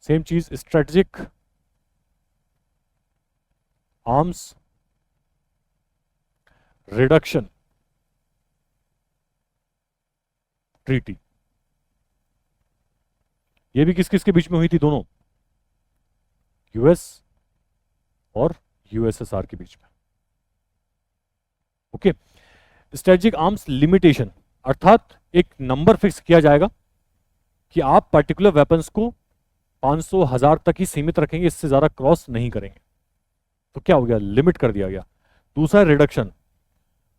सेम चीज, स्ट्रेटेजिक आर्म्स रिडक्शन ट्रीटी। ये भी किस किस के बीच में हुई थी? दोनों, यूएस और यूएसएसआर के बीच में। ओके। स्ट्रेटेजिक आर्म्स लिमिटेशन अर्थात एक नंबर फिक्स किया जाएगा कि आप पर्टिकुलर वेपन्स को 500 1000 तक ही सीमित रखेंगे, इससे ज्यादा क्रॉस नहीं करेंगे। तो क्या हो गया? लिमिट कर दिया गया। दूसरा रिडक्शन,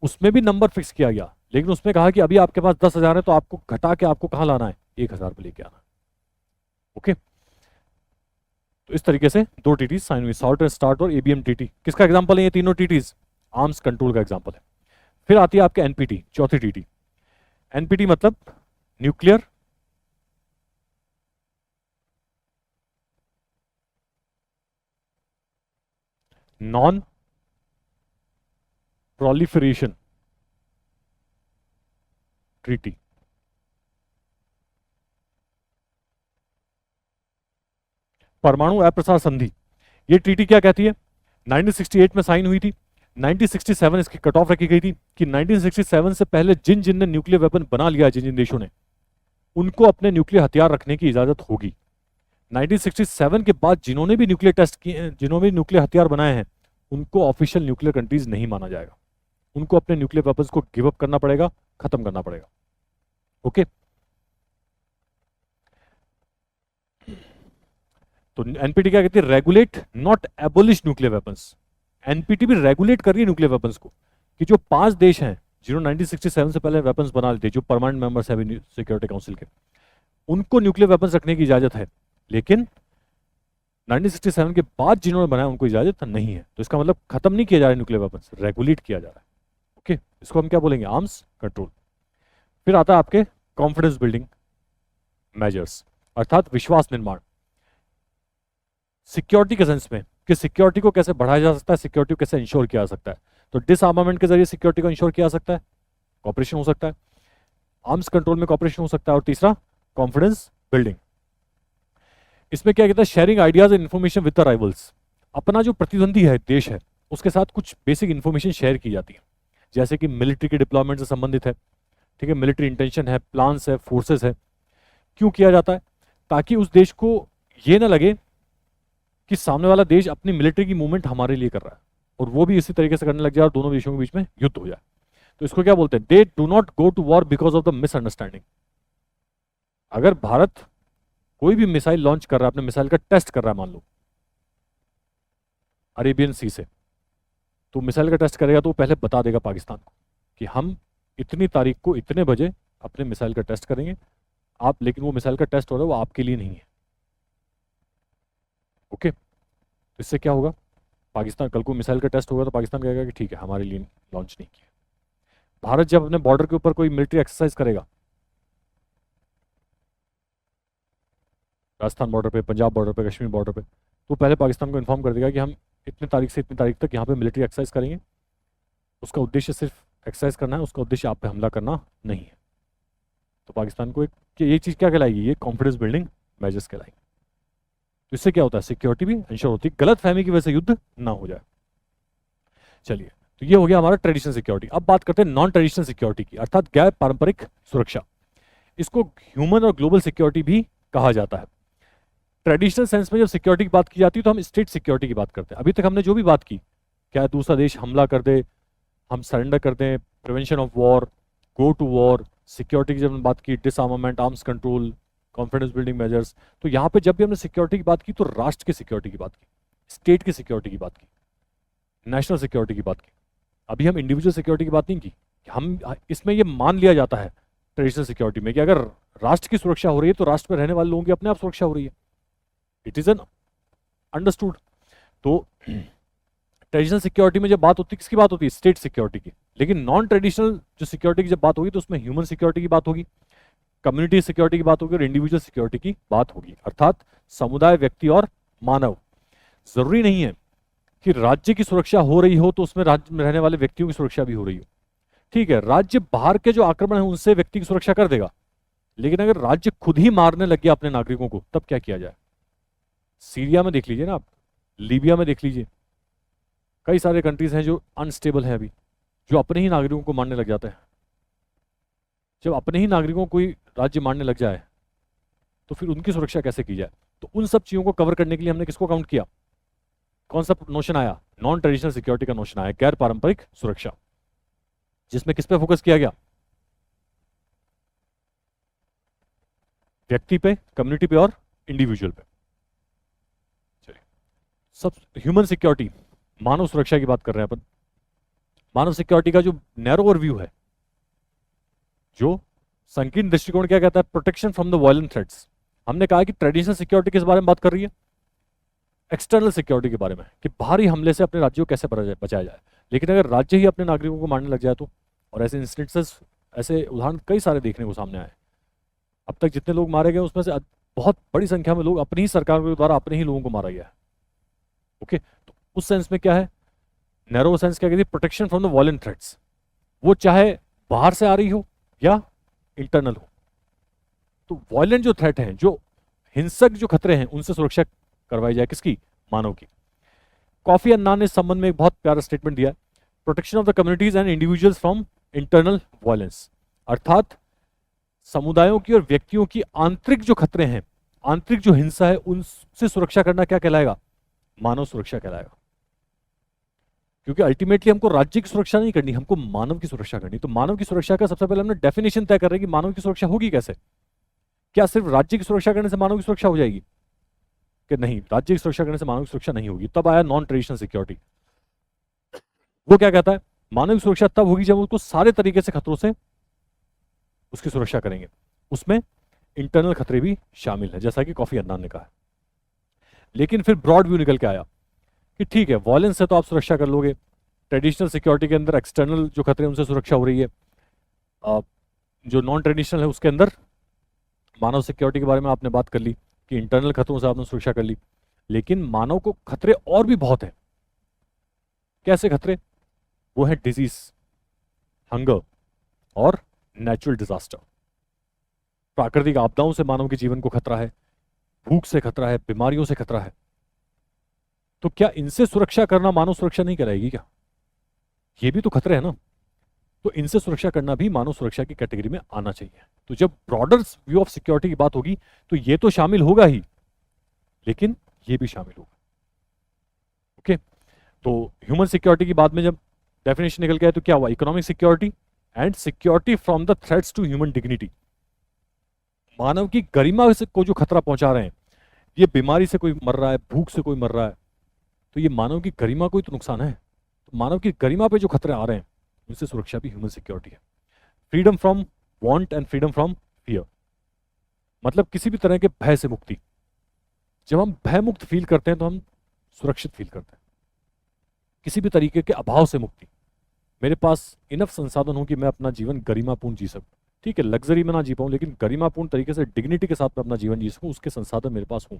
उसमें भी नंबर फिक्स किया गया, लेकिन उसमें कहा कि अभी आपके पास 10,000 है तो आपको घटा के आपको कहां लाना है? 1,000 पे लेके आना। ओके। तो इस तरीके से दो टीटीज साइन हुई, सॉल्ट एंड स्टार्ट और एबीएम टीटी। किसका एग्जांपल है ये तीनों टीटीज? आर्म्स कंट्रोल का एग्जांपल है। फिर आती है आपके एनपीटी, चौथी टीटी। एनपीटी मतलब न्यूक्लियर नॉन प्रोलिफरेशन ट्रीटी। परमाणु अप्रसार संधि। ये ट्रीटी क्या कहती है? 1968 में साइन हुई थी। 1967 इसकी कट ऑफ रखी गई थी कि 1967 से पहले जिन जिन ने न्यूक्लियर वेपन बना लिया, जिन जिन देशों ने, उनको अपने न्यूक्लियर हथियार रखने की इजाजत होगी। 1967 के बाद जिन्होंने भी न्यूक्लियर टेस्ट किए हैं, जिन्होंने भी न्यूक्लियर हथियार बनाए हैं, उनको ऑफिशियल न्यूक्लियर कंट्रीज नहीं माना जाएगा। उनको अपने न्यूक्लियर वेपन्स को गिव अप करना पड़ेगा, खत्म करना पड़ेगा। ओके। तो एनपीटी क्या कहती है? Regulate not abolish nuclear weapons. NPT भी रेगुलेट कर रही है न्यूक्लियर वेपन्स को, कि जो 5 देश हैं जिन्होंने 1967 से पहले वेपन्स बना लेते, जो परमानेंट मेंबर्स हैं सिक्योरिटी काउंसिल के, उनको न्यूक्लियर वेपन्स रखने की इजाजत है, लेकिन 1967 के बाद जिन्होंने बनाया उनको इजाजत नहीं है। तो इसका मतलब खत्म नहीं किया जा रहा है न्यूक्लियर वेपन्स, रेगुलेट किया जा रहा है। ओके। इसको हम क्या बोलेंगे? Arms control. फिर आता है आपके कॉन्फिडेंस बिल्डिंग मेजर्स, अर्थात विश्वास निर्माण। सिक्योरिटी के सेंस में कि सिक्योरिटी को कैसे बढ़ाया जा सकता है, सिक्योरिटी को कैसे इंश्योर किया जा सकता है। तो डिसआर्मामेंट के जरिए सिक्योरिटी को इंश्योर किया जा सकता है, कॉपरेशन हो सकता है। आर्म्स कंट्रोल में कॉपरेशन हो सकता है। और तीसरा कॉन्फिडेंस बिल्डिंग। इसमें क्या कहता है? Sharing ideas and information with the rivals. अपना जो प्रतिद्वंदी है, देश है, उसके साथ कुछ बेसिक इन्फॉर्मेशन शेयर की जाती है, जैसे कि मिलिट्री के डिप्लॉयमेंट से संबंधित है, ठीक है, मिलिट्री इंटेंशन है, प्लान्स है, फोर्सेस है। क्यों किया जाता है? ताकि उस देश को ये ना लगे कि सामने वाला देश अपनी मिलिट्री की मूवमेंट हमारे लिए कर रहा है और वो भी इसी तरीके से करने लग जाए और दोनों देशों के बीच में युद्ध हो जाए। तो इसको क्या बोलते हैं? They do not go to war because of the misunderstanding. अगर भारत कोई भी मिसाइल लॉन्च कर रहा है, अपने मिसाइल का टेस्ट कर रहा है, मान लो अरेबियन सी से, तो मिसाइल का टेस्ट करेगा तो वो पहले बता देगा पाकिस्तान को कि हम इतनी तारीख को इतने बजे अपने मिसाइल का टेस्ट करेंगे, आप, लेकिन वो मिसाइल का टेस्ट हो रहा है वो आपके लिए नहीं है। ओके। तो इससे क्या होगा? पाकिस्तान, कल को मिसाइल का टेस्ट होगा तो पाकिस्तान कहेगा कि ठीक है, हमारे लिए लॉन्च नहीं किया। भारत जब अपने बॉर्डर के ऊपर कोई मिलिट्री एक्सरसाइज करेगा, राजस्थान बॉर्डर पे, पंजाब बॉर्डर पे, कश्मीर बॉर्डर पे, तो पहले पाकिस्तान को इन्फॉर्म कर देगा कि हम इतनी तारीख से इतनी तारीख तक यहाँ पे मिलिट्री एक्सरसाइज करेंगे। उसका उद्देश्य सिर्फ एक्सरसाइज करना है, उसका उद्देश्य आप पे हमला करना नहीं है। तो पाकिस्तान को एक, ये चीज़ क्या कहलाएगी? ये कॉन्फिडेंस बिल्डिंग मेजर्स कहलाएंगे। तो इससे क्या होता है? सिक्योरिटी भी इंश्योर होती है, गलत फहमी की वजह से युद्ध ना हो जाए। चलिए, तो ये हो गया हमारा ट्रेडिशनल सिक्योरिटी। अब बात करते हैं नॉन ट्रेडिशनल सिक्योरिटी की, अर्थात गैर पारंपरिक सुरक्षा। इसको ह्यूमन और ग्लोबल सिक्योरिटी भी कहा जाता है। ट्रेडिशनल सेंस में जब सिक्योरिटी की बात की जाती है तो हम स्टेट सिक्योरिटी की बात करते हैं। अभी तक हमने जो भी बात की, क्या दूसरा देश हमला कर दे, हम सरेंडर कर दें, prevention of war, go to war, security की जब हमने बात की, disarmament, arms control, confidence building measures, तो यहाँ पे जब भी हमने सिक्योरिटी की बात की तो राष्ट्र की सिक्योरिटी की बात की, स्टेट की सिक्योरिटी की बात की, नेशनल सिक्योरिटी की बात की। अभी हम इंडिविजुअल सिक्योरिटी की बात नहीं की। हम इसमें ये मान लिया जाता है ट्रेडिशनल सिक्योरिटी में कि अगर राष्ट्र की सुरक्षा हो रही है तो राष्ट्र में रहने वाले लोगों की अपने आप सुरक्षा हो रही है। It is an understood. तो ट्रेडिशनल सिक्योरिटी में जब बात होती है किसकी बात होती है? स्टेट सिक्योरिटी की। लेकिन नॉन ट्रेडिशनल जो सिक्योरिटी की जब बात होगी तो उसमें ह्यूमन सिक्योरिटी की बात होगी, कम्युनिटी सिक्योरिटी की बात होगी और इंडिविजुअल सिक्योरिटी की बात होगी, अर्थात समुदाय, व्यक्ति और मानव। जरूरी नहीं है कि राज्य की सुरक्षा हो रही हो तो उसमें राज्य में रहने वाले व्यक्तियों की सुरक्षा भी हो रही हो। ठीक है, राज्य बाहर के जो आक्रमण है उनसे व्यक्ति की सुरक्षा कर देगा, लेकिन अगर राज्य खुद ही मारने लग गया अपने नागरिकों को, तब क्या किया जाए? सीरिया में देख लीजिए ना आप, लीबिया में देख लीजिए, कई सारे कंट्रीज हैं जो अनस्टेबल है अभी, जो अपने ही नागरिकों को मारने लग जाते हैं। जब अपने ही नागरिकों को ही राज्य मारने लग जाए तो फिर उनकी सुरक्षा कैसे की जाए? तो उन सब चीजों को कवर करने के लिए हमने किसको काउंट किया? कौन सा नोशन आया? नॉन ट्रेडिशनल सिक्योरिटी का नोशन आया, गैर पारंपरिक सुरक्षा, जिसमें किस पे फोकस किया गया? व्यक्ति पे, कम्युनिटी पे और इंडिविजुअल पे। चलिए, सब ह्यूमन सिक्योरिटी, मानव सुरक्षा की बात कर रहे हैं अपन। मानव सिक्योरिटी का जो नैरो ओवरव्यू है, जो संकीर्ण दृष्टिकोण क्या कहता है? Protection from the violent threats. हमने कहा कि ट्रेडिशनल सिक्योरिटी किस बारे में बात कर रही है? एक्सटर्नल सिक्योरिटी के बारे में, कि बाहरी हमले से अपने राज्यों को कैसे बचाया जाए। लेकिन अगर राज्य ही अपने नागरिकों को मारने लग जाए तो, और ऐसे इंस्टेंसेस, ऐसे उदाहरण कई सारे देखने को सामने आए। अब तक जितने लोग मारे गए उसमें से बहुत बड़ी संख्या में लोग अपनी ही सरकार के द्वारा अपने ही लोगों को मारा गया है। ओके, तो उस सेंस में क्या है? नैरो सेंस क्या कहती है? Protection from the violent threats. वो चाहे बाहर से आ रही हो या इंटरनल हो। तो वायलेंट जो थ्रेट हैं, जो हिंसक जो खतरे हैं, उनसे सुरक्षा करवाई जाए। किसकी? मानव की। कॉफी अन्नान ने इस संबंध में एक बहुत प्यारा स्टेटमेंट दिया है, protection of the communities and individuals from internal violence, अर्थात समुदायों की और व्यक्तियों की आंतरिक जो खतरे हैं, आंतरिक जो हिंसा है, उनसे सुरक्षा करना क्या कहलाएगा? मानव सुरक्षा कहलाएगा। क्योंकि अल्टीमेटली हमको राज्य की सुरक्षा नहीं करनी, हमको मानव की सुरक्षा करनी। तो मानव की सुरक्षा का सबसे पहले हमने डेफिनेशन तय कर रहे हैं कि मानव की सुरक्षा होगी कैसे। क्या सिर्फ राज्य की सुरक्षा करने से मानव की सुरक्षा हो जाएगी? कि नहीं, राज्य की सुरक्षा करने से मानव की सुरक्षा नहीं होगी। तब आया नॉन ट्रेडिशनल सिक्योरिटी। वो क्या कहता है? मानव की सुरक्षा तब होगी जब उसको सारे तरीके से खतरों से उसकी सुरक्षा करेंगे। उसमें इंटरनल खतरे भी शामिल है, जैसा कि कॉफी अन्नान ने कहा। लेकिन फिर ब्रॉड व्यू निकल के आया कि ठीक है, वॉयलेंस से तो आप सुरक्षा कर लोगे, ट्रेडिशनल सिक्योरिटी के अंदर एक्सटर्नल जो खतरे उनसे सुरक्षा हो रही है, जो नॉन ट्रेडिशनल है उसके अंदर मानव सिक्योरिटी के बारे में आपने बात कर ली कि इंटरनल खतरों से आपने सुरक्षा कर ली। लेकिन मानव को खतरे और भी बहुत हैं। कैसे खतरे? वो है डिजीज, हंगर और नेचुरल डिजास्टर। प्राकृतिक आपदाओं से मानव के जीवन को खतरा है, भूख से खतरा है, बीमारियों से खतरा है। तो क्या इनसे सुरक्षा करना मानव सुरक्षा नहीं कराएगी क्या? ये भी तो खतरे हैं ना। तो इनसे सुरक्षा करना भी मानव सुरक्षा की कैटेगरी में आना चाहिए। तो जब ब्रॉडर व्यू ऑफ सिक्योरिटी की बात होगी तो ये तो शामिल होगा ही, लेकिन ये भी शामिल होगा। ओके, तो ह्यूमन सिक्योरिटी की बाद में जब डेफिनेशन निकल गया तो क्या हुआ? Economic security and security from the threats to human dignity. मानव की गरिमा से को जो खतरा पहुंचा रहे हैं, ये बीमारी से कोई मर रहा है, भूख से कोई मर रहा है, तो ये मानव की गरिमा को ही तो नुकसान है। तो मानव की गरिमा पे जो खतरे आ रहे हैं उनसे सुरक्षा भी ह्यूमन सिक्योरिटी है। Freedom from want and freedom from fear, मतलब किसी भी तरह के भय से मुक्ति। जब हम भय मुक्त फील करते हैं तो हम सुरक्षित फील करते हैं। किसी भी तरीके के अभाव से मुक्ति, मेरे पास इनफ संसाधन हो कि मैं अपना जीवन गरिमापूर्ण जी सकूं। ठीक है, लग्जरी में ना जी पाऊं, लेकिन गरिमापूर्ण तरीके से डिग्निटी के साथ मैं अपना जीवन जी सकूं, उसके संसाधन मेरे पास हों।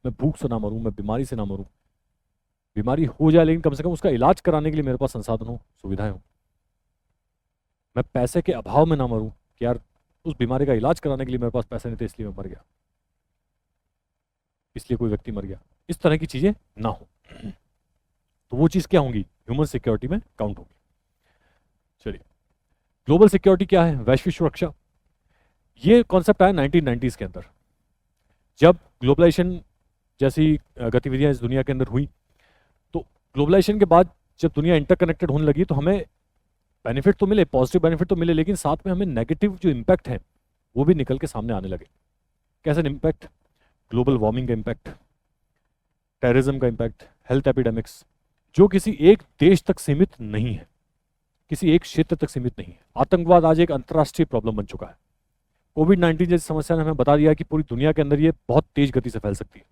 मैं भूख से ना मरूं, मैं बीमारी से ना मरूं, बीमारी हो जाए लेकिन कम से कम उसका इलाज कराने के लिए मेरे पास संसाधन हो, सुविधाएं हो। मैं पैसे के अभाव में ना मरूं कि यार उस बीमारी का इलाज कराने के लिए मेरे पास पैसे नहीं थे इसलिए मैं मर गया, इसलिए कोई व्यक्ति मर गया। इस तरह की चीजें ना हो, तो वो चीज क्या होंगी? ह्यूमन सिक्योरिटी में काउंट होगी। चलिए, ग्लोबल सिक्योरिटी क्या है? वैश्विक सुरक्षा। ये कॉन्सेप्ट आया 1990s के अंदर, जब ग्लोबलाइजेशन जैसी गतिविधियां इस दुनिया के अंदर हुई। तो ग्लोबलाइजेशन के बाद जब दुनिया इंटरकनेक्टेड होने लगी तो हमें बेनिफिट तो मिले, पॉजिटिव बेनिफिट तो मिले, लेकिन साथ में हमें नेगेटिव जो इम्पैक्ट है वो भी निकल के सामने आने लगे। कैसे इम्पैक्ट? ग्लोबल वार्मिंग का इम्पैक्ट, टेररिज्म का इम्पैक्ट, हेल्थ एपिडेमिक्स, जो किसी एक देश तक सीमित नहीं है, किसी एक क्षेत्र तक सीमित नहीं है। आतंकवाद आज एक अंतर्राष्ट्रीय प्रॉब्लम बन चुका है। कोविड-19 जैसी समस्या ने हमें बता दिया कि पूरी दुनिया के अंदर ये बहुत तेज गति से फैल सकती है।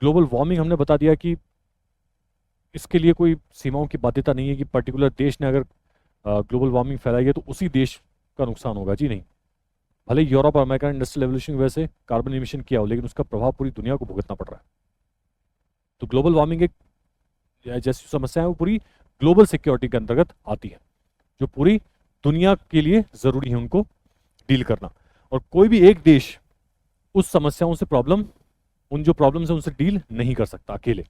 ग्लोबल वार्मिंग हमने बता दिया कि इसके लिए कोई सीमाओं की बाध्यता नहीं है कि पर्टिकुलर देश ने अगर ग्लोबल वार्मिंग फैलाई है तो उसी देश का नुकसान होगा। जी नहीं, भले यूरोप और अमेरिका ने इंडस्ट्रियल रेवोल्यूशन की वजह से कार्बन इमिशन किया हो, लेकिन उसका प्रभाव पूरी दुनिया को भुगतना पड़ रहा है। तो ग्लोबल वार्मिंग एक जैसी समस्या है वो पूरी ग्लोबल सिक्योरिटी के अंतर्गत आती है, जो पूरी दुनिया के लिए जरूरी है उनको डील करना। और कोई भी एक देश उस समस्याओं से उन जो प्रॉब्लम्स है उनसे डील नहीं कर सकता अकेले।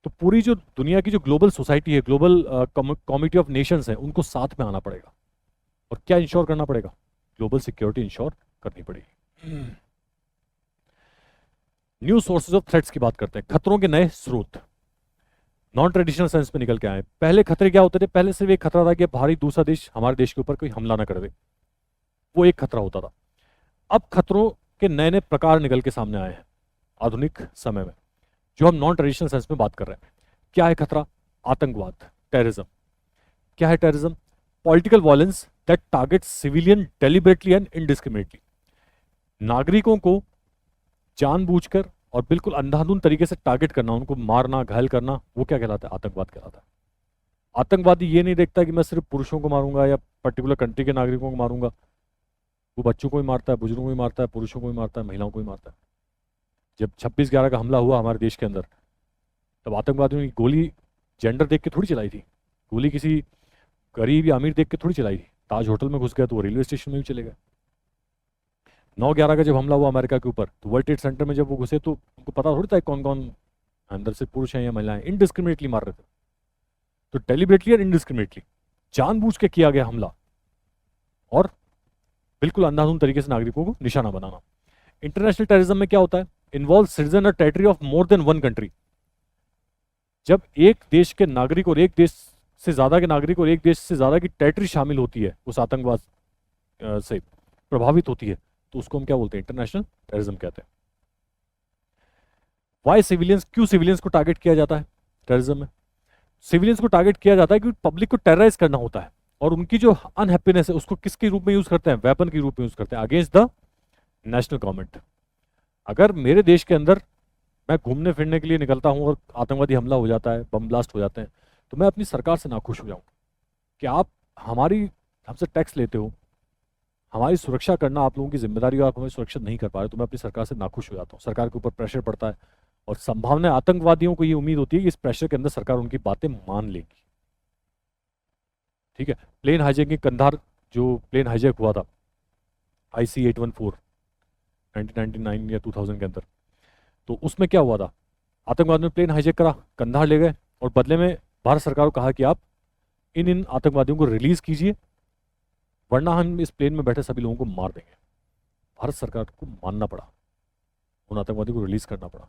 तो पूरी जो दुनिया की जो ग्लोबल सोसाइटी है, ग्लोबल कम्युनिटी ऑफ नेशंस है, उनको साथ में आना पड़ेगा। और क्या इंश्योर करना पड़ेगा? ग्लोबल सिक्योरिटी इंश्योर करनी पड़ेगी। न्यू सोर्सेज ऑफ थ्रेट्स की बात करते हैं, खतरों के नए स्रोत। नॉन ट्रेडिशनल सेंस में निकल के आए। पहले खतरे क्या होते थे? पहले सिर्फ एक खतरा था कि बाहरी दूसरा देश हमारे देश के ऊपर कोई हमला ना कर दे, वो एक खतरा होता था। अब खतरों के नए नए प्रकार निकल के सामने आए हैं आधुनिक समय में, जो हम नॉन ट्रेडिशनल सेंस में बात कर रहे हैं। क्या है खतरा? आतंकवाद, टेररिज्म। क्या है terrorism? Political violence that target civilian deliberately and indiscriminately. नागरिकों को जानबूझकर और बिल्कुल अंधाधुंध तरीके से टारगेट करना, उनको मारना, घायल करना, वो क्या कहलाता है? आतंकवाद कहलाता है। आतंकवादी ये नहीं देखता कि मैं सिर्फ पुरुषों को मारूंगा या पर्टिकुलर कंट्री के नागरिकों को मारूंगा, वो बच्चों को भी मारता है, बुजुर्गों को भी मारता है, पुरुषों को भी मारता है, महिलाओं को भी मारता है। जब 26/11 का हमला हुआ हमारे देश के अंदर, तब आतंकवादियों ने गोली जेंडर देख के थोड़ी चलाई थी, गोली किसी गरीब या अमीर देख के थोड़ी चलाई थी। ताज होटल में घुस गए तो वो रेलवे स्टेशन में भी चले गए। 9/11 का जब हमला हुआ अमेरिका के ऊपर, तो वर्ल्ड ट्रेड सेंटर में जब वो घुसे तो उनको पता थोड़ी था कौन कौन अंदर से पुरुष हैं या महिलाएं, इनडिस्क्रिमिनेटली मार रहे थे। तो डेलिबरेटली और इनडिस्क्रिमिनेटली जानबूझ के किया गया हमला और बिल्कुल अंधाधुंध तरीके से नागरिकों को निशाना बनाना। इंटरनेशनल टेररिज्म में क्या होता है? इन्वॉल्व सिटीजन और territory of more than one country. जब एक देश के नागरिक और एक देश से ज्यादा के नागरिक और एक देश से ज्यादा की टेरिटरी शामिल होती है, उस आतंकवाद से प्रभावित होती है, तो उसको हम क्या बोलते हैं? इंटरनेशनल टेररिज्म कहते हैं। वाई सिविलियंस, क्यों सिविलियंस को टारगेट किया जाता है टेररिज्म में? सिविलियंस को टारगेट किया जाता है क्योंकि पब्लिक को टेरराइज करना होता है, और उनकी जो अनहैप्पीनेस है उसको किसके रूप में यूज करते हैं? वेपन के रूप में यूज करते हैं अगेंस्ट द नेशनल गवर्नमेंट। अगर मेरे देश के अंदर मैं घूमने फिरने के लिए निकलता हूं और आतंकवादी हमला हो जाता है, बम ब्लास्ट हो जाते हैं, तो मैं अपनी सरकार से नाखुश हो जाऊं कि आप हमसे टैक्स लेते हो, हमारी सुरक्षा करना आप लोगों की जिम्मेदारी और आप हमें सुरक्षित नहीं कर पा रहे, तो मैं अपनी सरकार से नाखुश हो जाता हूँ। सरकार के ऊपर प्रेशर पड़ता है और संभावना आतंकवादियों को ये उम्मीद होती है कि इस प्रेशर के अंदर सरकार उनकी बातें मान लेगी। ठीक है, प्लेन हाईजैकिंग, कंधार जो प्लेन हाईजैक हुआ था IC-814 1999 या 2000 के अंदर, तो उसमें क्या हुआ था? आतंकवाद में प्लेन हाईजैक करा, कंधार ले गए और बदले में भारत सरकार को कहा कि आप इन आतंकवादियों को रिलीज कीजिए वरना हम इस प्लेन में बैठे सभी लोगों को मार देंगे। भारत सरकार को मानना पड़ा, उन आतंकवादियों को रिलीज करना पड़ा,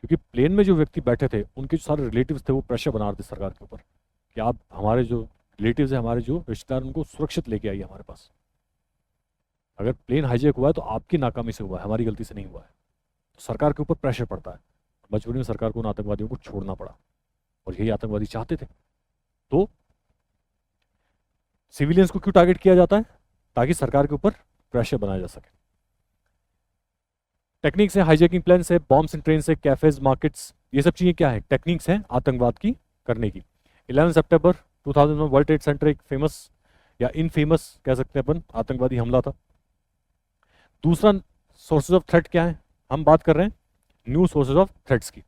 क्योंकि प्लेन में जो व्यक्ति बैठे थे उनके जो सारे रिलेटिव्स थे वो प्रेशर बना रहे थे सरकार के ऊपर कि आप हमारे जो रिलेटिव्स हैं, हमारे जो रिश्तेदार, उनको सुरक्षित लेके आइए हमारे पास। अगर प्लेन हाईजैक हुआ है तो आपकी नाकामी से हुआ है, हमारी गलती से नहीं हुआ है। तो सरकार के ऊपर प्रेशर पड़ता है, मजबूरी में सरकार को उन आतंकवादियों को छोड़ना पड़ा, और यही आतंकवादी चाहते थे। तो सिविलियंस को क्यों टारगेट किया जाता है? ताकि सरकार के ऊपर प्रेशर बनाया जा सके। टेक्निक्स है, हाईजैकिंग प्लान्स है, बॉम्ब्स इन ट्रेन से, कैफेज, मार्केट्स, ये सब चीजें क्या है? टेक्निक्स हैं आतंकवाद की करने की। 11 सितंबर 2001 वर्ल्ड ट्रेड सेंटर एक फेमस या इनफेमस कह सकते हैं अपन आतंकवादी हमला था। दूसरा सोर्सेज ऑफ थ्रेट क्या है? हम बात कर रहे हैं न्यू सोर्सेज ऑफ थ्रेट्स की।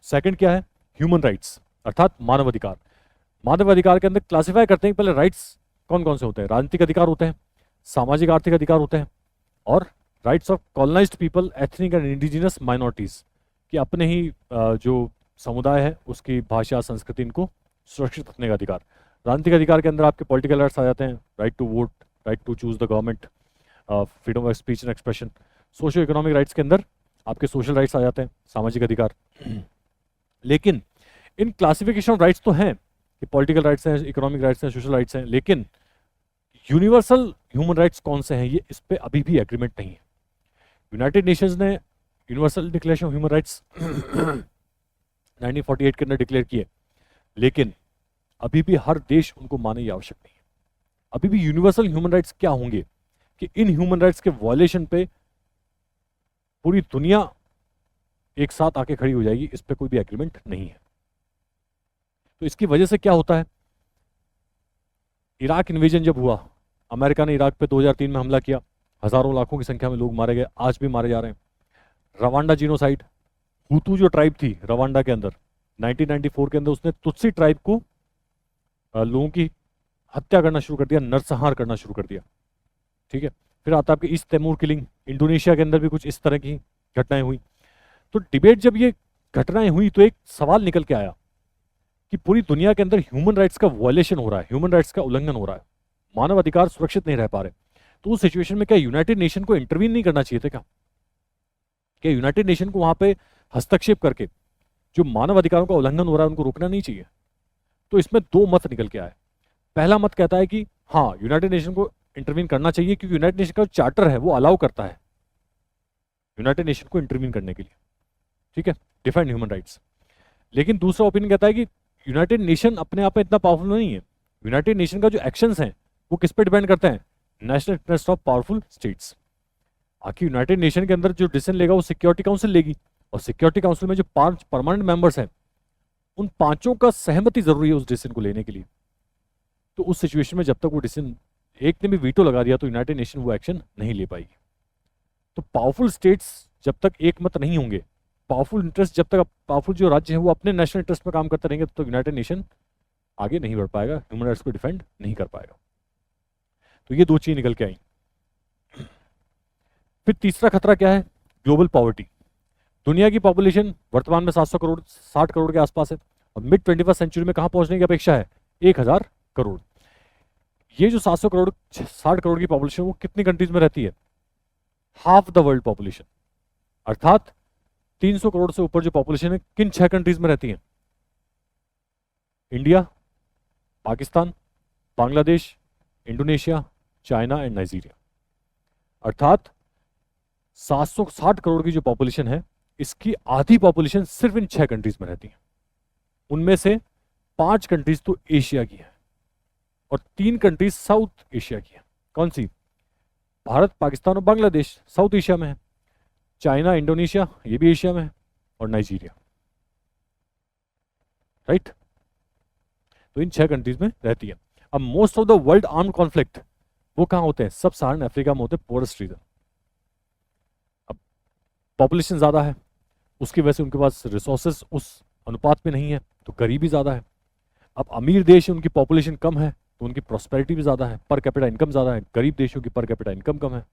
सेकंड क्या है? ह्यूमन राइट्स, अर्थात मानवाधिकार। मानवाधिकार के अंदर क्लासिफाई करते हैं पहले राइट्स कौन कौन से होते हैं। राजनीतिक अधिकार होते हैं, सामाजिक आर्थिक अधिकार होते हैं, और rights of colonised people, ethnic and indigenous minorities, कि अपने ही जो समुदाय है उसकी भाषा संस्कृति इनको सुरक्षित रखने का अधिकार। राजनीतिक अधिकार के अंदर आपके पॉलिटिकल राइट्स आ जाते हैं, right to vote, right to choose the government, freedom of speech and expression. Socio economic rights के अंदर आपके सोशल राइट्स आ जाते हैं, सामाजिक अधिकार। लेकिन इन क्लासिफिकेशन ऑफ राइट्स तो हैं कि पॉलिटिकल राइट्स हैं, इकोनॉमिक राइट्स हैं, सोशल राइट्स हैं, लेकिन यूनिवर्सल ह्यूमन राइट्स कौन से हैं ये इस पे अभी भी एग्रीमेंट नहीं है। यूनाइटेड नेशंस ने universal declaration of human rights 1948 के अंदर डिक्लेयर किए, लेकिन अभी भी हर देश उनको माने ये आवश्यक नहीं है। अभी भी यूनिवर्सल ह्यूमन राइट्स क्या होंगे कि इन ह्यूमन राइट्स के वायलेशन पे पूरी दुनिया एक साथ आके खड़ी हो जाएगी, इस पे कोई भी एग्रीमेंट नहीं है। तो इसकी वजह से क्या होता है, इराक इन्वेजन जब हुआ, अमेरिका ने इराक पे 2003 में हमला किया, हजारों लाखों की संख्या में लोग मारे गए, आज भी मारे जा रहे हैं। रवांडा जीनोसाइड, हुतू जो ट्राइब थी रवांडा के अंदर 1994 के अंदर, उसने तुत्सी ट्राइब को लोगों की हत्या करना शुरू कर दिया, नरसंहार करना शुरू कर दिया। ठीक है, फिर आता है आपके ईस्ट तैमूर किलिंग, इंडोनेशिया के अंदर भी कुछ इस तरह की घटनाएं हुई। तो डिबेट जब ये घटनाएं हुई तो एक सवाल निकल के आया कि पूरी दुनिया के अंदर ह्यूमन राइट्स का वायलेशन हो रहा है, ह्यूमन राइट्स का उल्लंघन हो रहा है, मानव अधिकार सुरक्षित नहीं रह पा रहे। तो उस सिचुएशन में क्या यूनाइटेड नेशन को इंटरवीन नहीं करना चाहिए था क्या यूनाइटेड नेशन को वहां पे हस्तक्षेप करके जो मानव अधिकारों का उल्लंघन हो रहा है उनको रोकना नहीं चाहिए? तो इसमें दो मत निकल के आए। पहला मत कहता है कि हाँ, यूनाइटेड नेशन को इंटरवीन करना चाहिए क्योंकि यूनाइटेड नेशन का जो चार्टर है वो अलाउ करता है यूनाइटेड नेशन को इंटरवीन करने के लिए, ठीक है, डिफेंड ह्यूमन राइट्स। लेकिन दूसरा ओपिनियन कहता है कि यूनाइटेड नेशन अपने आप में इतना पावरफुल नहीं है। यूनाइटेड नेशन का जो एक्शंस हैं वो किस पे डिपेंड करते हैं? National interest of powerful states. आखिर यूनाइटेड नेशन के अंदर जो डिसीजन लेगा वो सिक्योरिटी काउंसिल लेगी, और सिक्योरिटी काउंसिल में जो 5 परमानेंट मेंबर्स हैं उन 5 का सहमति जरूरी है उस डिसीजन को लेने के लिए। तो उस सिचुएशन में जब तक वो डिसीजन एक ने भी वीटो लगा दिया तो यूनाइटेड नेशन वो एक्शन नहीं ले पाएगी। तो पावरफुल स्टेट्स जब तक एक मत नहीं होंगे, पावरफुल इंटरेस्ट जब तक पावरफुल जो राज्य हैं वो अपने नेशनल इंटरेस्ट में काम करते रहेंगे, तो यूनाइटेड नेशन आगे नहीं बढ़ पाएगा, ह्यूमन राइट्स को डिफेंड नहीं कर पाएगा। तो ये दो चीज निकल के आई। फिर तीसरा खतरा क्या है? Global poverty. दुनिया की पॉपुलेशन वर्तमान में 700 करोड़ 60 करोड़ के आसपास है, और मिड 21st सेंचुरी में कहां पहुंचने की अपेक्षा है? 1000 करोड़। ये जो 700 करोड़ 60 करोड़ की पॉपुलेशन वो कितनी कंट्रीज में रहती है? हाफ द वर्ल्ड पॉपुलेशन, अर्थात 300 करोड़ से ऊपर जो पॉपुलेशन है किन 6 कंट्रीज में रहती है? India, Pakistan, Bangladesh, Indonesia, China and Nigeria. अर्थात 760 करोड़ की जो पॉपुलेशन है इसकी आधी पॉपुलेशन सिर्फ इन 6 कंट्रीज में रहती है। उनमें से 5 कंट्रीज तो एशिया की है और 3 कंट्रीज साउथ एशिया की है। कौन सी? भारत, पाकिस्तान और बांग्लादेश साउथ एशिया में है, चाइना, इंडोनेशिया ये भी एशिया में है, और नाइजीरिया, राइट। तो इन 6 कंट्रीज में रहती है। अब most of the world armed conflict वो कहां होते हैं? सब सहारन अफ्रीका में होते हैं, पोरस्ट रीजन। अब पॉपुलेशन ज्यादा है, उसकी वजह से उनके पास रिसोर्सेस उस अनुपात में नहीं है, तो गरीबी ज्यादा है। अब अमीर देश है, उनकी पॉपुलेशन कम है तो उनकी प्रॉस्पेरिटी भी ज्यादा है, पर कैपिटा इनकम ज्यादा है। गरीब देशों की पर कैपिटा इनकम कम है,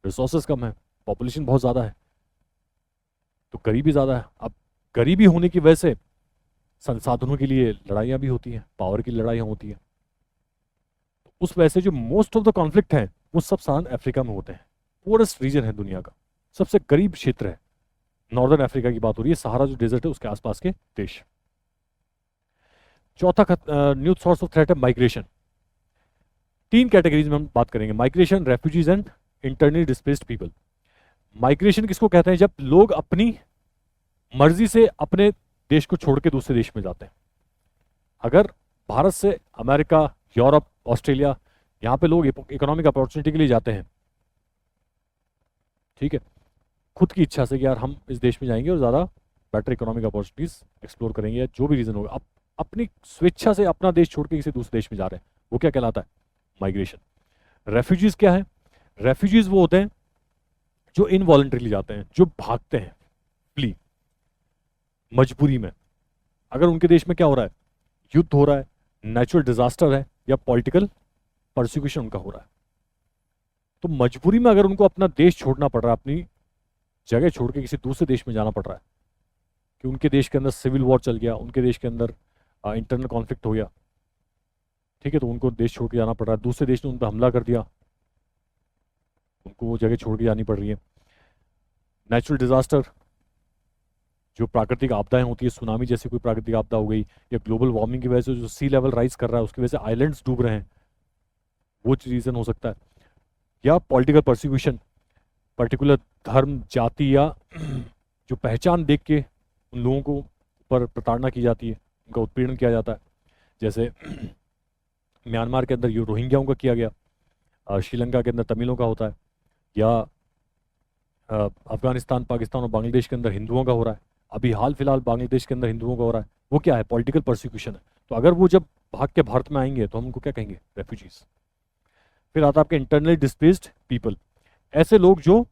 रिसोर्सेस कम है, पॉपुलेशन बहुत ज्यादा है, तो गरीबी ज्यादा है। अब गरीबी होने की वजह से संसाधनों के लिए लड़ाइयां भी होती हैं, पावर की लड़ाइयां होती हैं। उस वजह से जो मोस्ट ऑफ द कॉन्फ्लिक्ट है वो सब सहारन अफ्रीका में होते हैं। पोरेस्ट रीजन है दुनिया का, सबसे गरीब क्षेत्र है। नॉर्दर्न अफ्रीका की बात हो रही है, सहारा जो डेजर्ट है उसके आसपास के देश। चौथा न्यू सोर्स ऑफ थ्रेट है माइग्रेशन। 3 कैटेगरीज में हम बात करेंगे, migration, refugees and internally displaced people. Migration किसको कहते हैं? जब लोग अपनी मर्जी से अपने देश को छोड़ के दूसरे देश में जाते हैं। अगर भारत से अमेरिका, यूरोप, ऑस्ट्रेलिया, यहां पे लोग इकोनॉमिक अपॉर्चुनिटी के लिए जाते हैं, ठीक है, खुद की इच्छा से कि यार हम इस देश में जाएंगे और ज्यादा बेटर इकोनॉमिक अपॉर्चुनिटीज एक्सप्लोर करेंगे, या जो भी रीजन होगा, अपनी स्वेच्छा से अपना देश छोड़ के किसी दूसरे देश में जा रहे हैं, वो क्या कहलाता है? माइग्रेशन। रेफ्यूजीज क्या है? रेफ्यूजीज वो होते हैं जो इनवॉलंटरीली जाते हैं, जो भागते हैं, फ्ली, मजबूरी में। अगर उनके देश में क्या हो रहा है? युद्ध हो रहा है, नेचुरल डिजास्टर है, या पॉलिटिकल परसिक्यूशन उनका हो रहा है, तो मजबूरी में अगर उनको अपना देश छोड़ना पड़ रहा है, अपनी जगह छोड़ के किसी दूसरे देश में जाना पड़ रहा है कि उनके देश के अंदर सिविल वॉर चल गया, उनके देश के अंदर इंटरनल कॉन्फ्लिक्ट हो गया, ठीक है, तो उनको देश छोड़ के जाना पड़ रहा है, दूसरे देश ने उन पर हमला कर दिया, उनको वो जगह छोड़ के जानी पड़ रही है। नेचुरल डिजास्टर, जो प्राकृतिक आपदाएं होती है, सुनामी जैसी कोई प्राकृतिक आपदा हो गई, या ग्लोबल वार्मिंग की वजह से जो सी लेवल राइज कर रहा है उसकी वजह से आइलैंड्स डूब रहे हैं, वो रीजन हो सकता है। या पॉलिटिकल परसिक्यूशन, पर्टिकुलर धर्म, जाति या जो पहचान देख के उन लोगों को पर प्रताड़ना की जाती है, उनका उत्पीड़न किया जाता है। जैसे म्यांमार के अंदर रोहिंग्याओं का किया गया, श्रीलंका के अंदर तमिलों का होता है, या अफगानिस्तान, पाकिस्तान और बांग्लादेश के अंदर हिंदुओं का हो रहा है। अभी हाल फिलहाल बांग्लादेश के अंदर हिंदुओं का हो रहा है। वो क्या है? पॉलिटिकल परसिक्यूशन है। तो अगर वो जब भाग के भारत में आएंगे तो हम उनको क्या कहेंगे? रेफ्यूजीज। फिर आता है आपके इंटरनली डिस्प्लेस्ड पीपल, ऐसे लोग जो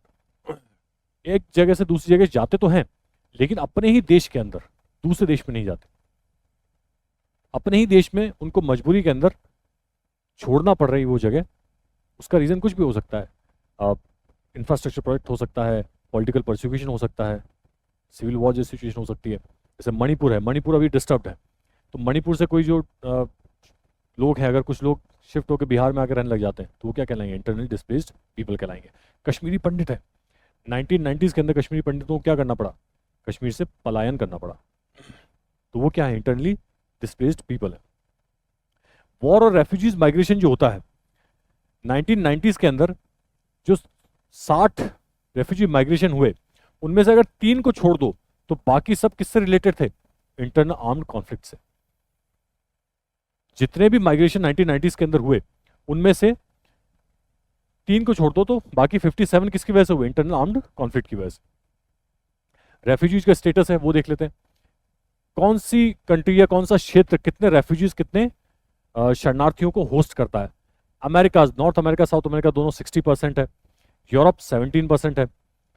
एक जगह से दूसरी जगह जाते तो हैं लेकिन अपने ही देश के अंदर दूसरे देश में नहीं जाते, अपने ही देश में उनको मजबूरी के अंदर छोड़ना पड़ रही वो जगह। उसका रीज़न कुछ भी हो सकता है, इंफ्रास्ट्रक्चर प्रोजेक्ट हो सकता है, पॉलिटिकल परसिक्यूशन हो सकता है, सिविल वॉर जैसी सिचुएशन हो सकती है। जैसे मणिपुर है, मणिपुर अभी डिस्टर्ब्ड है, तो मणिपुर से कोई जो लोग हैं, अगर कुछ लोग शिफ्ट होकर बिहार में आकर रहने लग जाते हैं तो वो क्या कहलाएंगे? इंटरनली डिस्प्लेस्ड पीपल कहलाएंगे। कश्मीरी पंडित है, 1990s के अंदर कश्मीरी पंडितों को क्या करना पड़ा? कश्मीर से पलायन करना पड़ा, तो वो क्या है? इंटरनली डिस्प्लेस्ड पीपल है। वॉर और रेफ्यूजीज माइग्रेशन जो होता है 1990s के अंदर, जो 60 रेफ्यूजी माइग्रेशन हुए उनमें से अगर 3 को छोड़ दो तो बाकी सब किससे रिलेटेड थे? इंटरनल आर्म्ड कॉन्फ्लिक्ट से। जितने भी माइग्रेशन 1990s के अंदर हुए उनमें से 3 को छोड़ दो तो बाकी 57 किसकी वजह से हुए? इंटरनल आर्म्ड कॉन्फ्लिक्ट की वजह से। रेफ्यूजीज का स्टेटस है वो देख लेते हैं, कौन सी कंट्री या कौन सा क्षेत्र कितने रेफ्यूजीज, कितने शरणार्थियों को होस्ट करता है। America, north America, south America दोनों 60% है, यूरोप 17% है,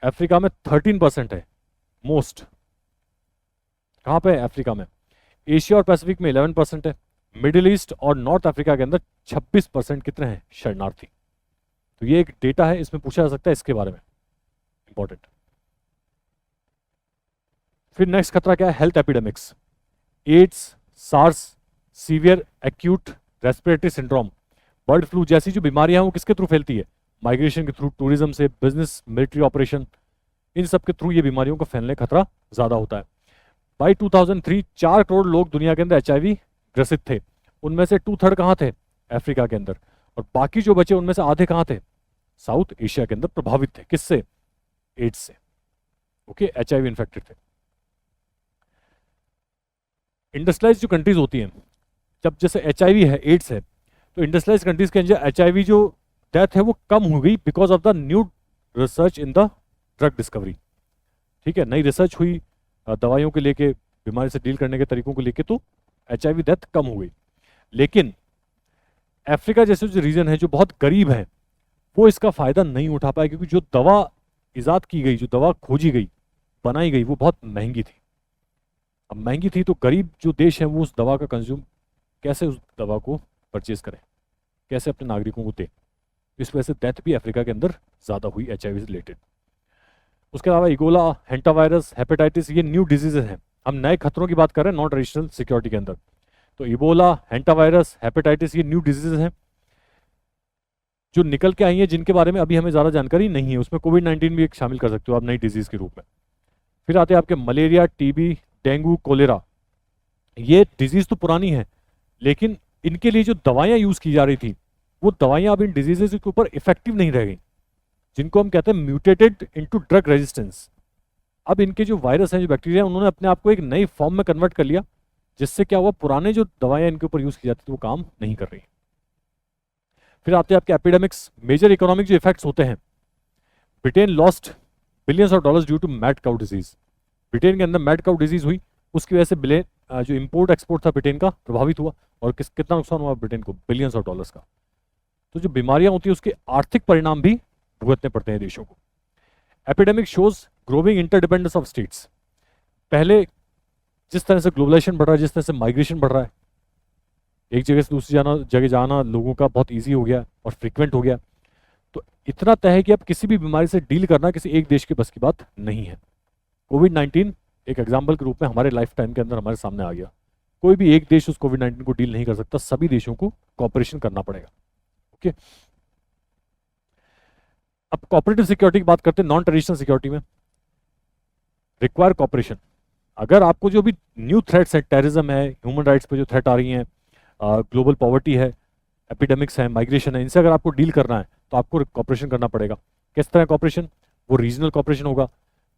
अफ्रीका में 13% है मोस्ट। कहां पे है? अफ्रीका में। एशिया और पैसिफिक में 11% है, मिडिल ईस्ट और नॉर्थ अफ्रीका के अंदर 26% कितने हैं? शरणार्थी। तो ये एक डेटा है, इसमें पूछा जा सकता है इसके बारे में, इंपॉर्टेंट। फिर नेक्स्ट खतरा क्या है? Health epidemics, AIDS, SARS, severe acute respiratory syndrome, bird flu जैसी जो बीमारियां हैं वो किसके थ्रू फैलती है? माइग्रेशन के थ्रू, टूरिज्म से, बिजनेस, मिलिट्री ऑपरेशन, इन सब के थ्रू ये बीमारियों का फैलने का खतरा ज्यादा होता है। बाई 2003 4 करोड़ लोग दुनिया के अंदर HIV ग्रसित थे, उनमें से 2/3 कहाँ थे? अफ्रीका के अंदर, और बाकी जो बचे उनमें से आधे कहाँ थे? साउथ एशिया के अंदर प्रभावित थे। किससे? एड्स से। ओके, HIV इन्फेक्टेड थे। इंडस्ट्रियलाइज जो कंट्रीज होती हैं, जब जैसे HIV है, एड्स है, तो इंडस्ट्रियलाइज कंट्रीज के अंदर HIV जो डेथ है वो कम हो गई because of the new research in the drug discovery. ठीक है, नई रिसर्च हुई दवाइयों के लेके, बीमारी से डील करने के तरीकों को लेके, तो HIV डेथ कम हो गई। लेकिन अफ्रीका जैसे जो रीजन है जो बहुत गरीब है वो इसका फायदा नहीं उठा पाया, क्योंकि जो दवा इजाद की गई, जो दवा खोजी गई, बनाई गई, वो बहुत महंगी थी। अब महंगी थी तो गरीब जो देश है वो उस दवा का कंज्यूम कैसे, उस दवा को परचेज करें, कैसे अपने नागरिकों को दें। इस वजह से डेथ भी अफ्रीका के अंदर ज़्यादा हुई HIV से रिलेटेड। उसके अलावा इगोला, हेंटावायरस, हेपेटाइटिस, ये न्यू डिजीजेज हैं। हम नए खतरों की बात कर रहे हैं नॉन ट्रेडिशनल सिक्योरिटी के अंदर। तो इबोला, हेंटावायरस, हेपेटाइटिस, ये न्यू डिजीजेज हैं जो निकल के आई हैं, जिनके बारे में अभी हमें ज़्यादा जानकारी नहीं है। उसमें कोविड-19 भी एक शामिल कर सकते हो आप नई डिजीज़ के रूप में। फिर आते हैं आपके मलेरिया, TB, डेंगू, कोलेरा। ये डिजीज़ तो पुरानी है लेकिन इनके लिए जो दवाइयाँ यूज़ की जा रही थी वो दवाइयाँ अब इन डिजीजेज के ऊपर इफेक्टिव नहीं रह गई, जिनको हम कहते हैं म्यूटेटेड इनटू ड्रग रेजिस्टेंस। अब इनके जो वायरस हैं, जो बैक्टीरिया, उन्होंने अपने आप को एक नई फॉर्म में कन्वर्ट कर लिया, जिससे क्या हुआ, पुराने जो दवाइयाँ इनके ऊपर यूज़ की जाती थी वो काम नहीं कर रही। फिर आते हैं आपके एपिडेमिक्स, मेजर इकोनॉमिक जो इफेक्ट्स होते हैं। Britain lost billions of dollars due to mad cow disease. Britain के अंदर मैड काउ डिजीज हुई, उसकी वजह से जो इंपोर्ट एक्सपोर्ट था ब्रिटेन का प्रभावित हुआ, और कितना नुकसान हुआ ब्रिटेन को? बिलियंस ऑफ डॉलर्स का। तो जो बीमारियां होती है उसके आर्थिक परिणाम भी भुगतने पड़ते हैं देशों को। Epidemic shows growing interdependence of states. पहले जिस तरह से ग्लोबलाइजेशन बढ़ रहा है, जिस तरह से माइग्रेशन बढ़ रहा है, एक जगह से दूसरी जगह जाना लोगों का बहुत ईजी हो गया और फ्रिक्वेंट हो गया, तो इतना तय है कि अब किसी भी बीमारी से डील करना किसी एक देश के बस की बात नहीं है। कोविड-19 एक एग्जाम्पल के रूप में हमारे लाइफ टाइम के अंदर हमारे सामने आ गया। कोई भी एक देश उस कोविड-19 को डील नहीं कर सकता, सभी देशों को कॉपरेशन करना पड़ेगा। ओके, अब कॉपरेटिव सिक्योरिटी की बात करते हैं। नॉन ट्रेडिशनल सिक्योरिटी में रिक्वायर कॉपरेशन। अगर आपको जो भी न्यू थ्रेट्स है, टेररिज्म है, ह्यूमन राइट्स पे जो थ्रेट आ रही हैं, ग्लोबल पॉवर्टी है, एपिडेमिक्स है, माइग्रेशन है, इनसे अगर आपको डील करना है तो आपको कॉपरेशन करना पड़ेगा। किस तरह कॉपरेशन? वो रीजनल कॉपरेशन होगा,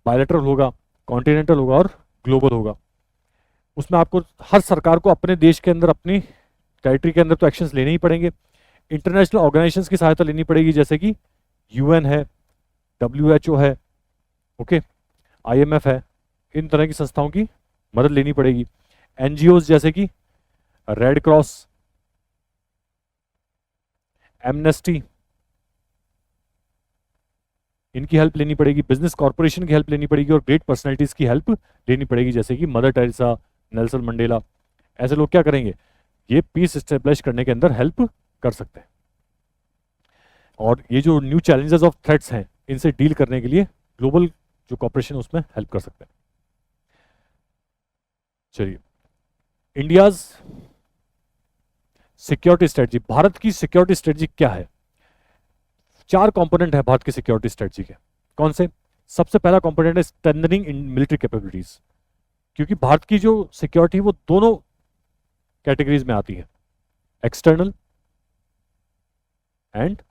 बायलैटरल होगा, कॉन्टिनेंटल होगा और ग्लोबल होगा। उसमें आपको हर सरकार को अपने देश के अंदर, अपनी टेरिटरी के अंदर तो एक्शंस लेने ही पड़ेंगे। इंटरनेशनल ऑर्गेनाइजेशंस की सहायता लेनी पड़ेगी, जैसे कि UN है, WHO है, ओके, IMF है, इन तरह की संस्थाओं की मदद लेनी पड़ेगी। NGOs जैसे कि रेड क्रॉस, एमनेस्टी, इनकी हेल्प लेनी पड़ेगी, बिजनेस कॉर्पोरेशन की हेल्प लेनी पड़ेगी और ग्रेट पर्सनैलिटीज की हेल्प लेनी पड़ेगी, जैसे कि मदर टेरेसा, नेल्सन मंडेला। ऐसे लोग क्या करेंगे, ये पीस एस्टेब्लिश करने के अंदर हेल्प कर सकते हैं। और ये जो न्यू चैलेंजेस ऑफ थ्रेट्स हैं, इनसे डील करने के लिए ग्लोबल जो कॉर्पोरेशन है उसमें हेल्प कर सकते हैं। चलिए, इंडियाज सिक्योरिटी स्ट्रेटजी, भारत की सिक्योरिटी स्ट्रेटजी क्या है? 4 कंपोनेंट है भारत की सिक्योरिटी स्ट्रेटजी के। कौन से? सबसे पहला कंपोनेंट है स्ट्रेंथनिंग इन मिलिट्री कैपेबिलिटीज, क्योंकि भारत की जो सिक्योरिटी वो दोनों कैटेगरीज में आती है, एक्सटर्नल एंड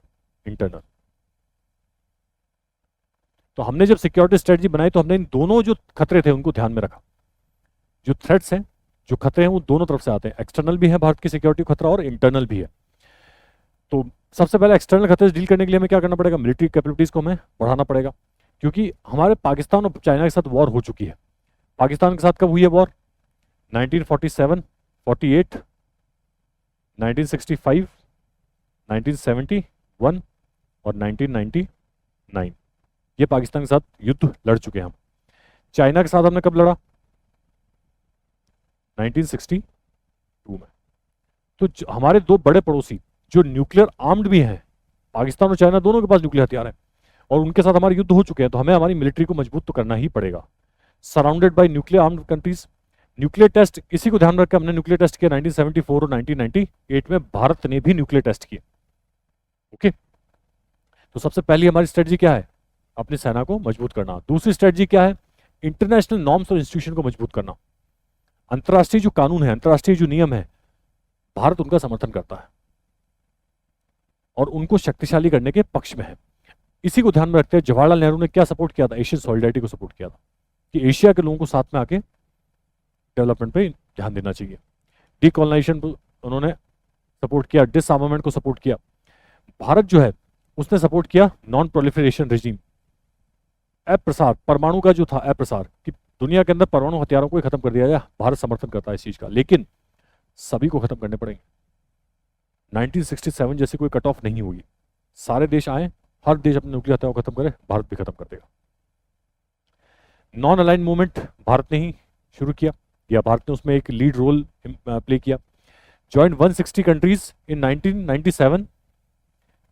इंटरनल। तो हमने जब सिक्योरिटी स्ट्रेटजी बनाई तो हमने इन दोनों जो खतरे थे उनको ध्यान में रखा। जो थ्रेट्स हैं, जो खतरे हैं, वो दोनों तरफ से आते हैं, एक्सटर्नल भी है भारत की सिक्योरिटी खतरा और इंटरनल भी है। तो सबसे पहले एक्सटर्नल खतरे से डील करने के लिए हमें क्या करना पड़ेगा, मिलिट्री कैपेबिलिटीज को हमें बढ़ाना पड़ेगा, क्योंकि हमारे पाकिस्तान और चाइना के साथ वॉर हो चुकी है। पाकिस्तान के साथ कब हुई है वॉर? 1947, 48, 1965, 1971 और 1999, ये पाकिस्तान के साथ युद्ध लड़ चुके हैं हम। चाइना के साथ हमने कब लड़ा? 1962 में। तो हमारे दो बड़े पड़ोसी जो न्यूक्लियर आर्म्ड भी हैं, पाकिस्तान और चाइना दोनों के पास न्यूक्लियर हथियार है, और उनके साथ हमारे युद्ध हो चुके हैं, तो हमें हमारी मिलिट्री को मजबूत तो करना ही पड़ेगा। Surrounded by nuclear armed countries. Nuclear test, इसी को ध्यान में रखकर हमने न्यूक्लियर टेस्ट किया 1974 और 1998 में भारत ने भी न्यूक्लियर टेस्ट किए। ओके, तो सबसे पहली हमारी स्ट्रेटजी क्या है? अपनी सेना को मजबूत करना। दूसरी स्ट्रेटजी क्या है? इंटरनेशनल नॉर्म्स और इंस्टीट्यूशन को मजबूत करना। अंतर्राष्ट्रीय जो कानून है, अंतर्राष्ट्रीय जो नियम है, भारत उनका समर्थन करता है और उनको शक्तिशाली करने के पक्ष में है। इसी को ध्यान में रखते हुए जवाहरलाल नेहरू ने क्या सपोर्ट किया था? एशियन सॉलिडारिटी को सपोर्ट किया था, कि एशिया के लोगों को साथ में आके डेवलपमेंट पे ध्यान देना चाहिए। डीकोलोनाइजेशन उन्होंने सपोर्ट किया, डिसआर्मामेंट को सपोर्ट किया। भारत जो है उसने सपोर्ट किया नॉन प्रोलिफरेशन रेजिम, अप्रसार, परमाणु का जो था अप्रसार, कि दुनिया के अंदर परमाणु हथियारों को ही खत्म कर दिया जाए। भारत समर्थन करता है इस चीज का, लेकिन सभी को खत्म करने पड़ेंगे। 1967 जैसी कोई कट ऑफ नहीं होगी, सारे देश आए, हर देश अपने न्यूक्लियर हथियार को खत्म करे, भारत भी खत्म कर देगा। नॉन अलाइन मूवमेंट भारत ने ही शुरू किया, या भारत ने उसमें एक लीड रोल प्ले किया। Joint 160 countries in 1997।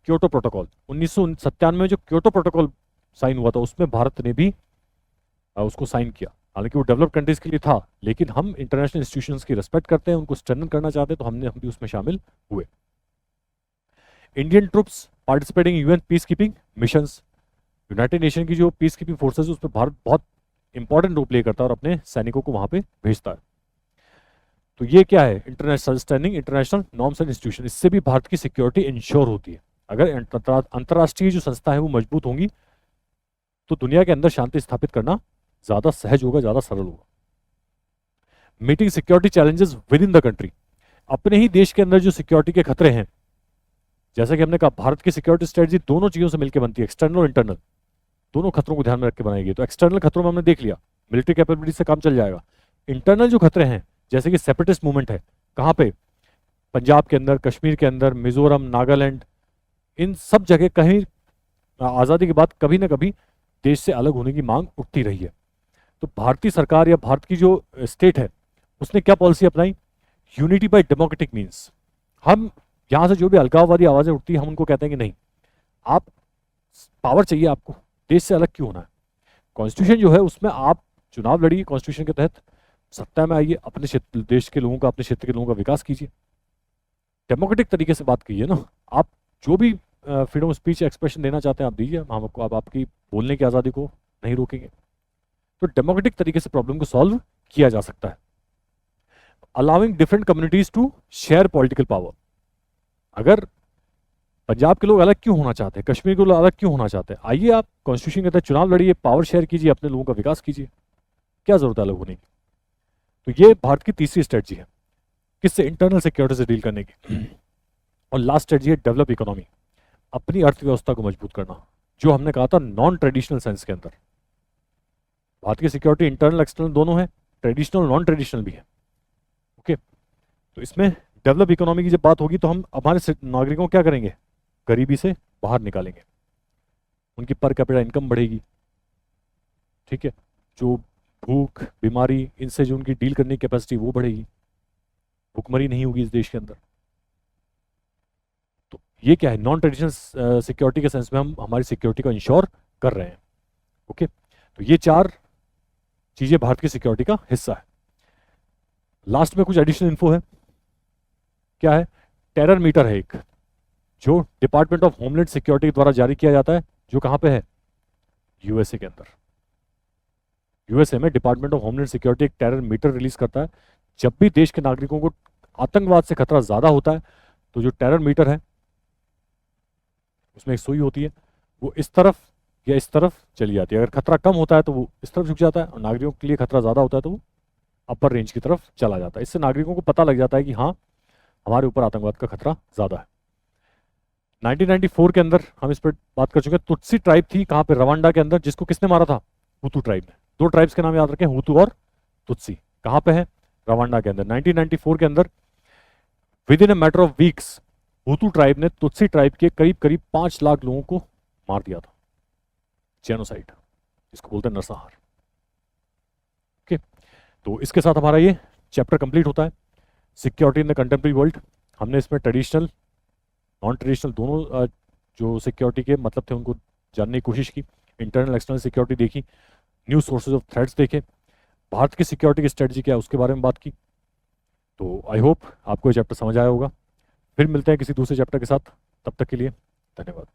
Kyoto protocol 1997 में जो क्योटो प्रोटोकॉल साइन हुआ था, उसमें भारत ने भी उसको साइन किया। हालांकि वो डेवलप कंट्रीज के लिए था, लेकिन हम इंटरनेशनल इंस्टीट्यूशंस की रिस्पेक्ट करते हैं, उनको स्ट्रेंथन करना चाहते हैं, तो हम भी उसमें शामिल हुए। Indian troops participating UN peace keeping missions. United nation की जो पीस कीपिंग फोर्सेज है, उस पर भारत बहुत इंपॉर्टेंट रोल प्ले करता है और अपने सैनिकों को वहां पे भेजता है। तो ये क्या है? International standing, international norms and institution. इससे भी भारत की सिक्योरिटी इंश्योर होती है। अगर अंतर्राष्ट्रीय जो संस्था है वो मजबूत होंगी, तो दुनिया के अंदर शांति स्थापित करना ज्यादा सहज होगा, ज्यादा सरल होगा। Meeting security challenges with in the country. अपने ही देश के अंदर जो सिक्योरिटी के खतरे हैं, जैसा कि हमने कहा, भारत की सिक्योरिटी स्ट्रेटजी दोनों चीजों से मिलकर बनती है, एक्सटर्नल और इंटरनल, दोनों खतरों को ध्यान में रख के बनाई गई। तो एक्सटर्नल खतरों में हमने देख लिया, मिलिट्री कैपेबिलिटी से काम चल जाएगा। इंटरनल जो खतरे हैं, जैसे कि सेपरेटिस्ट मूवमेंट है, कहाँ पे? पंजाब के अंदर, कश्मीर के अंदर, मिजोरम, नागालैंड, इन सब जगह कहीं आज़ादी के बाद कभी ना कभी देश से अलग होने की मांग उठती रही है। तो भारतीय सरकार या भारत की जो स्टेट है, उसने क्या पॉलिसी अपनाई? Unity by democratic means. हम यहाँ से जो भी अलगाववादी आवाजें उठती है, हम उनको कहते हैं कि नहीं, आप पावर चाहिए आपको, देश से अलग क्यों होना है? कॉन्स्टिट्यूशन जो है उसमें आप चुनाव लड़िए, कॉन्स्टिट्यूशन के तहत सत्ता में आइए, अपने क्षेत्र, देश के लोगों का, अपने क्षेत्र के लोगों का विकास कीजिए, डेमोक्रेटिक तरीके से बात कीजिए ना। आप जो भी फ्रीडम ऑफ स्पीच एक्सप्रेशन देना चाहते हैं आप दीजिए, हम आपको, आप आपकी बोलने की आज़ादी को नहीं रोकेंगे। तो डेमोक्रेटिक तरीके से प्रॉब्लम को सॉल्व किया जा सकता है। Allowing different communities to share political power. अगर पंजाब के लोग अलग क्यों होना चाहते हैं, कश्मीर के लोग अलग क्यों होना चाहते हैं, आइए आप कॉन्स्टिट्यूशन के तहत चुनाव लड़िए, पावर शेयर कीजिए, अपने लोगों का विकास कीजिए, क्या जरूरत है अलग होने की? तो ये भारत की तीसरी स्ट्रेटजी है, किससे? इंटरनल सिक्योरिटी से डील करने की। और लास्ट स्ट्रेटजी है डेवलप इकोनॉमी, अपनी अर्थव्यवस्था को मजबूत करना, जो हमने कहा था नॉन ट्रेडिशनल सेंस के अंदर। भारत की सिक्योरिटी इंटरनल एक्सटर्नल दोनों है, ट्रेडिशनल नॉन ट्रेडिशनल भी है। ओके, तो इसमें डेवलप इकोनॉमी की जब बात होगी तो हम हमारे नागरिकों को क्या करेंगे, गरीबी से बाहर निकालेंगे, उनकी पर कैपिटा इनकम बढ़ेगी, ठीक है, जो भूख बीमारी इनसे जो उनकी डील करने की कैपेसिटी वो बढ़ेगी, भुखमरी नहीं होगी इस देश के अंदर। तो ये क्या है, नॉन ट्रेडिशनल सिक्योरिटी के सेंस में हम हमारी सिक्योरिटी को इंश्योर कर रहे हैं। ओके, तो ये चार चीजें भारत की सिक्योरिटी का हिस्सा है। लास्ट में कुछ एडिशनल इन्फो है, क्या है, टेरर मीटर है एक, जो डिपार्टमेंट ऑफ होमलैंड सिक्योरिटी द्वारा जारी किया जाता है, जो कहां पे है, यूएसए के अंदर। यूएसए में डिपार्टमेंट ऑफ होमलैंड सिक्योरिटी एक टेरर मीटर रिलीज करता है। जब भी देश के नागरिकों को आतंकवाद से खतरा ज्यादा होता है तो जो टेरर मीटर है उसमें एक सुई होती है, वो इस तरफ या इस तरफ चली जाती है। अगर खतरा कम होता है तो वो इस तरफ झुक जाता है, और नागरिकों के लिए खतरा ज्यादा होता है तो वो अपर रेंज की तरफ चला जाता है। इससे नागरिकों को पता लग जाता है कि हाँ, हमारे ऊपर आतंकवाद का खतरा ज्यादा है। 1994 के अंदर हम इस पर बात कर चुके हैं। तुत्सी ट्राइब थी कहां पे, रवांडा के अंदर, जिसको किसने मारा था, हुतू ट्राइब ने। दो ट्राइब्स के नाम याद रखें, हुतू और तुत्सी। कहां पे है, रवांडा के अंदर। 1994 के अंदर with in a matter of weeks हुतू tribe ने तुत्सी ट्राइब के करीब करीब 5 लाख लोगों को मार दिया था। जेनोसाइड, इसको बोलते हैं नरसंहार। ओके, तो इसके साथ हमारा ये चैप्टर कंप्लीट होता है, security in the contemporary world. हमने इसमें ट्रेडिशनल नॉन ट्रेडिशनल दोनों जो सिक्योरिटी के मतलब थे उनको जानने की कोशिश की, इंटरनल एक्सटर्नल सिक्योरिटी देखी, न्यू सोर्सेज ऑफ थ्रेट्स देखे, भारत की सिक्योरिटी की स्ट्रेटजी क्या है उसके बारे में बात की। तो आई होप आपको ये चैप्टर समझ आया होगा। फिर मिलते हैं किसी दूसरे चैप्टर के साथ, तब तक के लिए धन्यवाद।